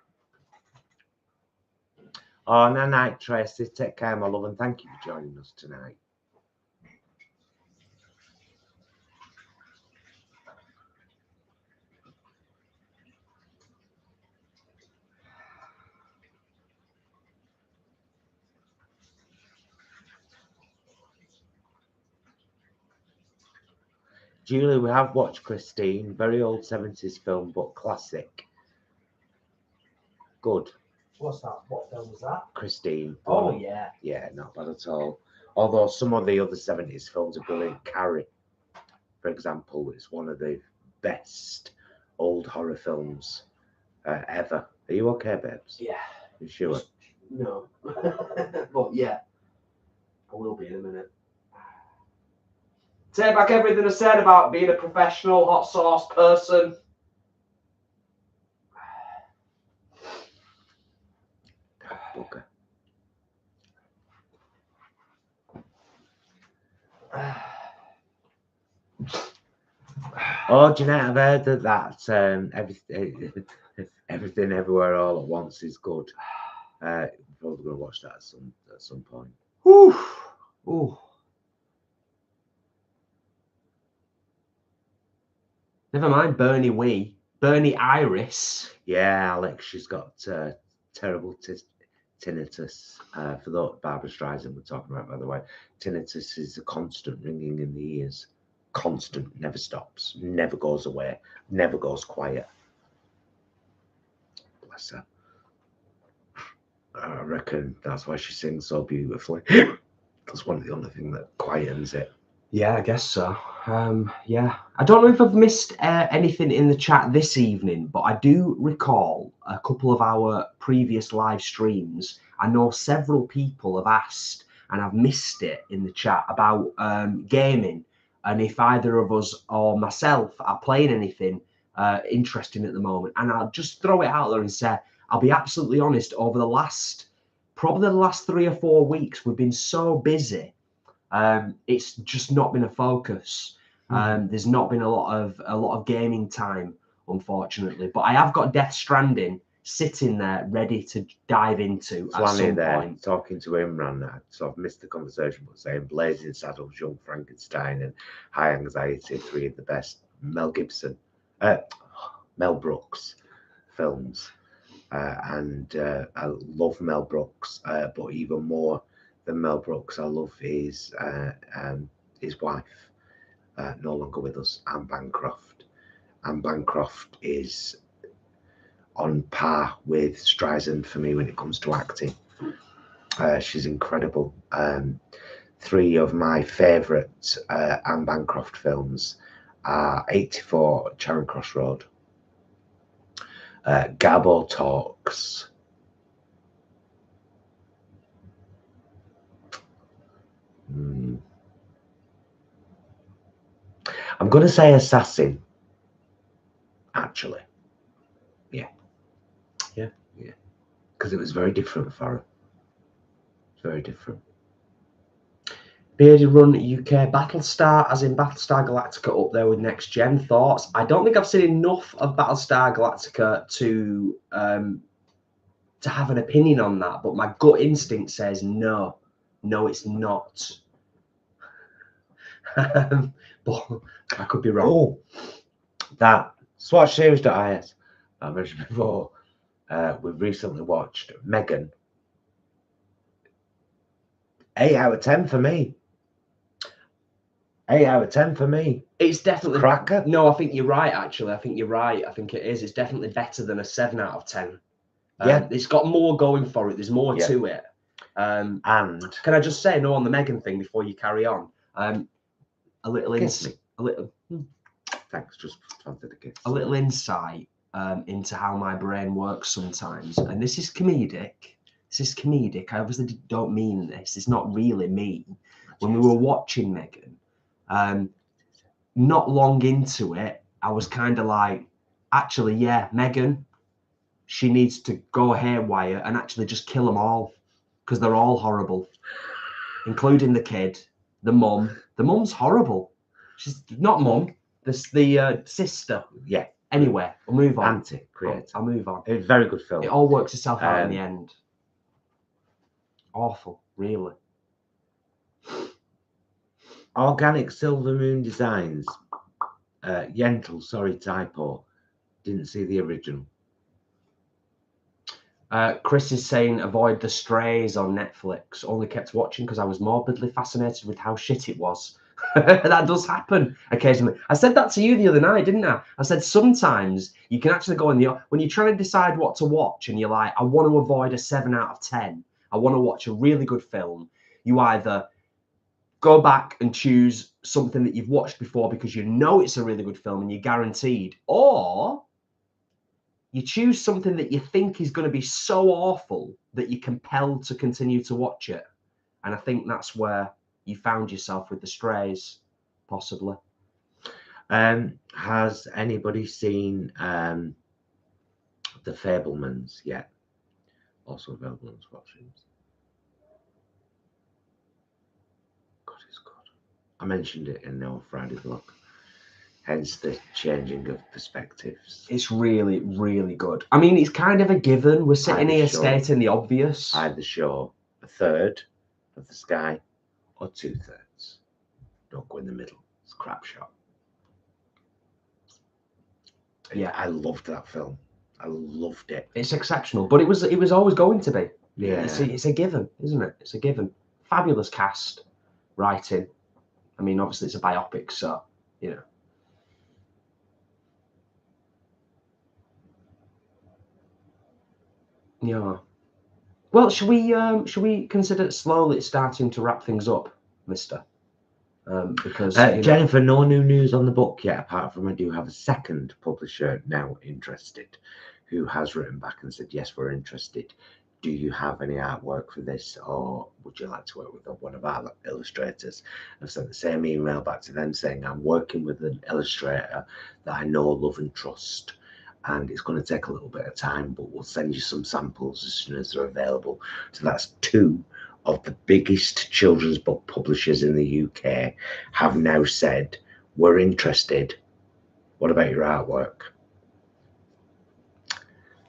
Oh, no, night, Tracy. Take care, my love, and thank you for joining us tonight. Julie, we have watched Christine. Very old 70s film, but classic. Good. What's that? What film was that? Christine. Oh, yeah. Yeah, not bad at all. Although some of the other 70s films are brilliant. Carrie, for example, is one of the best old horror films ever. Are you okay, babes? Yeah. You sure? No. But yeah, I will be in a minute. Take back everything I said about being a professional hot sauce person. Okay. Oh, Jeanette, I've heard that everything everywhere all at once is good. We're probably going to watch that at some point. Whew. Ooh. Never mind Bernie Iris. Yeah, Alex, she's got terrible tinnitus. For that Barbara Streisand we're talking about, by the way. Tinnitus is a constant ringing in the ears. Constant, never stops, never goes away, never goes quiet. Bless her. I reckon that's why she sings so beautifully. That's one of the only things that quietens it. Yeah, I guess so. Yeah, I don't know if I've missed anything in the chat this evening, but I do recall a couple of our previous live streams. I know several people have asked, and I've missed it in the chat, about gaming, and if either of us or myself are playing anything interesting at the moment. And I'll just throw it out there and say, I'll be absolutely honest, over probably the last 3 or 4 weeks, we've been so busy. It's just not been a focus. There's not been a lot of gaming time, unfortunately. But I have got Death Stranding sitting there, ready to dive into at some point. Talking to Imran, so I've missed the conversation, but saying Blazing Saddles, Young Frankenstein, and High Anxiety, 3 of the best Mel Brooks films. And I love Mel Brooks, but even more than Mel Brooks, I love his wife, no longer with us, Anne Bancroft. Anne Bancroft is on par with Streisand for me when it comes to acting. She's incredible. 3 of my favourite Anne Bancroft films are 84 Charing Cross Road, Garbo Talks, I'm going to say Assassin, actually. Yeah. Because it was very different for her. Very different. Bearded Run UK, Battlestar, as in Battlestar Galactica, up there with Next Gen. Thoughts? I don't think I've seen enough of Battlestar Galactica to have an opinion on that, but my gut instinct says no, it's not. But I could be wrong. Oh, that SwatchSeries.is I mentioned before. We've recently watched Megan. 8 out of 10 for me. 8 out of 10 for me. It's definitely cracker. No, I think you're right. Actually, I think you're right. I think it is. It's definitely better than a 7 out of 10. Yeah, it's got more going for it. There's more to it. And can I just say no on the Megan thing before you carry on? A little thanks. Just planted a kiss. A little insight into how my brain works sometimes, and this is comedic. I obviously don't mean this. It's not really me. When we were watching Megan, not long into it, I was kind of like, actually, yeah, Megan, she needs to go haywire and actually just kill them all, because they're all horrible, including the kid, the mum. The mum's horrible. She's not mum. The sister. Yeah. Anyway, I'll move on. Anti-creator. I'll move on. It's a very good film. It all works itself out in the end. Awful, really. Organic Silver Moon Designs. Yentl, sorry, typo. Didn't see the original. Chris is saying avoid The Strays on Netflix. Only kept watching because I was morbidly fascinated with how shit it was. That does happen occasionally. I said that to you the other night, didn't I? I said sometimes you can actually go in when you're trying to decide what to watch and you're like, I want to avoid a 7 out of 10. I want to watch a really good film. You either go back and choose something that you've watched before because you know it's a really good film and you're guaranteed, or you choose something that you think is going to be so awful that you're compelled to continue to watch it. And I think that's where you found yourself with The Strays, possibly. Has anybody seen The Fabelmans yet? Also available on Swatchings. God, it's good. I mentioned it in our Friday vlog. Hence the changing of perspectives. It's really, really good. I mean, it's kind of a given. We're sitting here stating the obvious. Either show a third of the sky or 2/3. Don't go in the middle. It's a crap shot. Yeah, I loved that film. I loved it. It's exceptional, but it was always going to be. Yeah, it's a given, isn't it? It's a given. Fabulous cast, writing. I mean, obviously it's a biopic, so you know. Yeah. Well, should we consider slowly starting to wrap things up, Mister? Because Jennifer, no new news on the book yet, apart from I do have a second publisher now interested, who has written back and said, yes, we're interested. Do you have any artwork for this, or would you like to work with one of our illustrators? I've sent the same email back to them saying I'm working with an illustrator that I know, love and trust, and it's going to take a little bit of time, but we'll send you some samples as soon as they're available. So that's 2 of the biggest children's book publishers in the UK have now said, we're interested. What about your artwork?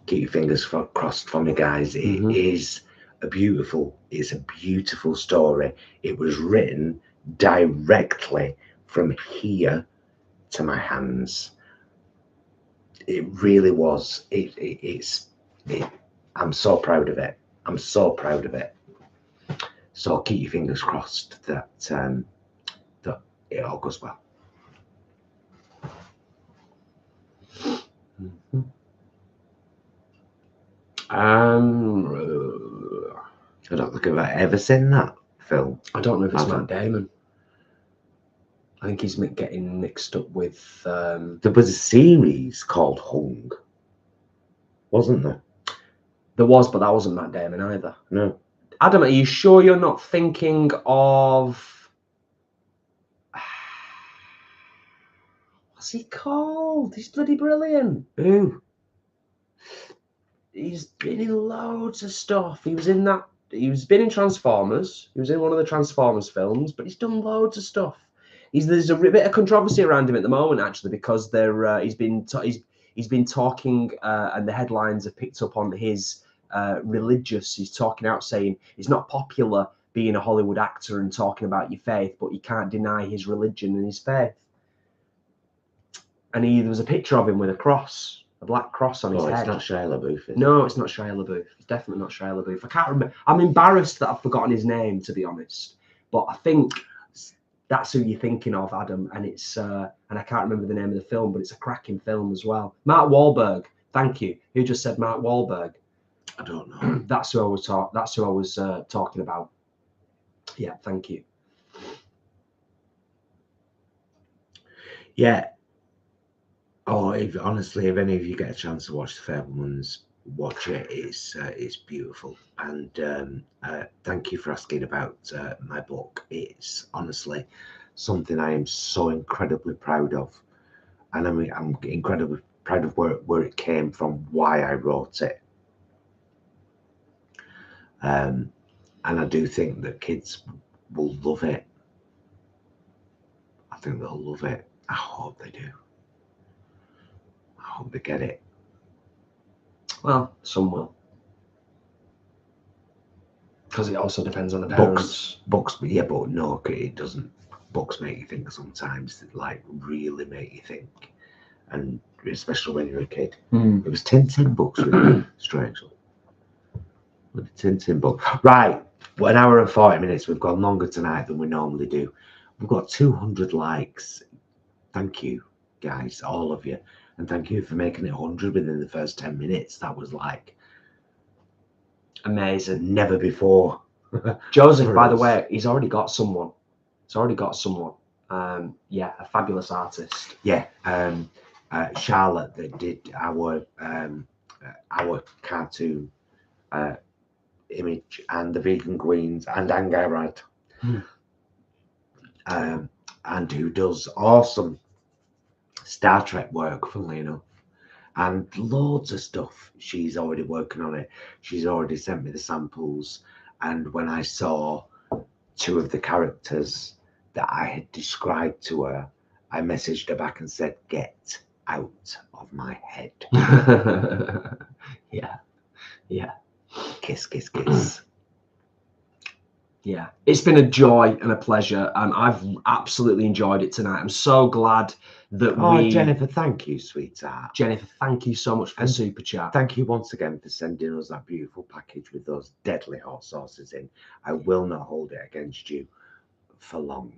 Keep your fingers crossed for me, guys. It is it's a beautiful story. It was written directly from here to my hands. It really was. I'm so proud of it. I'm so proud of it. So keep your fingers crossed that that it all goes well. Look, have I ever seen that film? I don't know if it's Adam? Matt Damon. I think he's getting mixed up with. There was a series called Hung, wasn't there? There was, but that wasn't Matt Damon either. No. Adam, are you sure you're not thinking of? What's he called? He's bloody brilliant. Who? He's been in loads of stuff. He was in that. He's been in Transformers. He was in one of the Transformers films, but he's done loads of stuff. There's a bit of controversy around him at the moment, actually, because he's been talking, and the headlines have picked up on his religious. He's talking out saying it's not popular being a Hollywood actor and talking about your faith, but you can't deny his religion and his faith. And there was a picture of him with a cross, a black cross on his head. It's not Shia LaBeouf, is it? No, it's not Shia LaBeouf. It's definitely not Shia LaBeouf. I can't remember. I'm embarrassed that I've forgotten his name, to be honest. But I think that's who you're thinking of, Adam. And it's and I can't remember the name of the film, but it's a cracking film as well. Mark Wahlberg. Thank you. Who just said Mark Wahlberg? I don't know. That's who I was talking about. Yeah, thank you. Yeah. Oh, honestly, if any of you get a chance to watch The Fabelmans, watch it. It's beautiful. And thank you for asking about my book. It's honestly something I am so incredibly proud of, and I'm incredibly proud of where it came from, why I wrote it. And I do think that kids will love it. I think they'll love it. I hope they do. I hope they get it. Well, some will. Because it also depends on the parents. Books, yeah, but no, it doesn't. Books make you think sometimes, like really make you think. And especially when you're a kid. It was Tintin books, really, strangely. With the Tintin book. Right, well, 1 hour and 40 minutes. We've gone longer tonight than we normally do. We've got 200 likes. Thank you, guys, all of you. And thank you for making it 100 within the first 10 minutes. That was like amazing. Never before. Joseph, by the way, he's already got someone. Yeah, a fabulous artist. Yeah, Charlotte that did our cartoon image, and the Vegan Queens, and Angarad, and who does awesome Star Trek work, funnily enough, and loads of stuff. She's already working on it. She's already sent me the samples, and when I saw 2 of the characters that I had described to her, I messaged her back and said, "Get out of my head." Yeah. Kiss, kiss, kiss. Yeah, it's been a joy and a pleasure, and I've absolutely enjoyed it tonight. I'm so glad that Jennifer, thank you, sweetheart. Jennifer, thank you so much for the super chat. Thank you once again for sending us that beautiful package with those deadly hot sauces in. I will not hold it against you for long.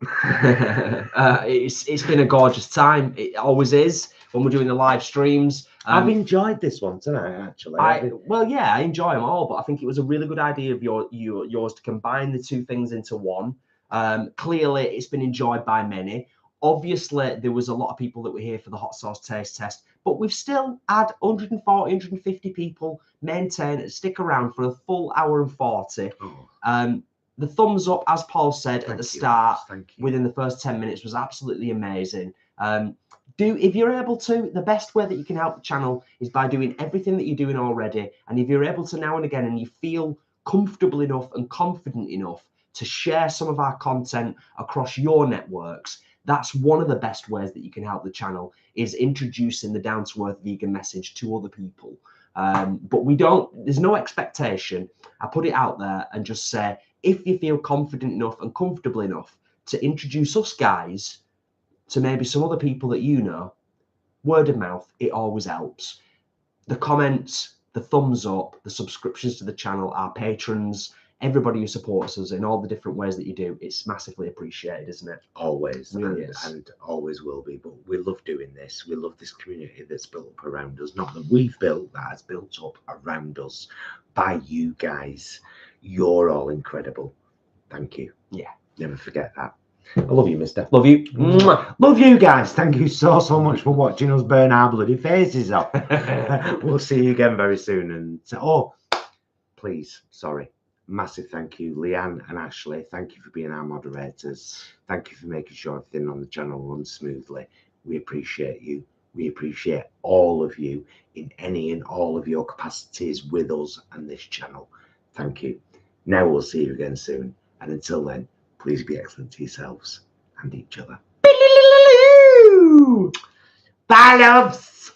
It's been a gorgeous time. It always is when we're doing the live streams. I've enjoyed this one tonight, actually. I enjoy them all, but I think it was a really good idea of yours to combine the 2 things into one. Clearly, it's been enjoyed by many. Obviously, there was a lot of people that were here for the hot sauce taste test, but we've still had 140, 150 people stick around for a full 1 hour and 40. The thumbs up, as Paul said at the start, within the first 10 minutes was absolutely amazing. If you're able to, the best way that you can help the channel is by doing everything that you're doing already. And if you're able to now and again, and you feel comfortable enough and confident enough to share some of our content across your networks, that's one of the best ways that you can help the channel, is introducing the down-to-earth vegan message to other people. But there's no expectation. I put it out there and just say, if you feel confident enough and comfortable enough to introduce us guys to maybe some other people that you know, word of mouth, it always helps. The comments, the thumbs up, the subscriptions to the channel, our patrons, everybody who supports us in all the different ways that you do, it's massively appreciated, isn't it? Always, really and always will be. But we love doing this. We love this community that's built up around us. Not that we've built, that has built up around us by you guys. You're all incredible. Thank you. Yeah. Never forget that. I love you, mister. Love you. Mwah. Love you guys. Thank you so much for watching us burn our bloody faces off. We'll see you again very soon. And oh, please, sorry. Massive thank you, Leanne and Ashley. Thank you for being our moderators. Thank you for making sure everything on the channel runs smoothly. We appreciate you. We appreciate all of you in any and all of your capacities with us and this channel. Thank you. Now we'll see you again soon. And until then, please be excellent to yourselves and each other. Bye, loves.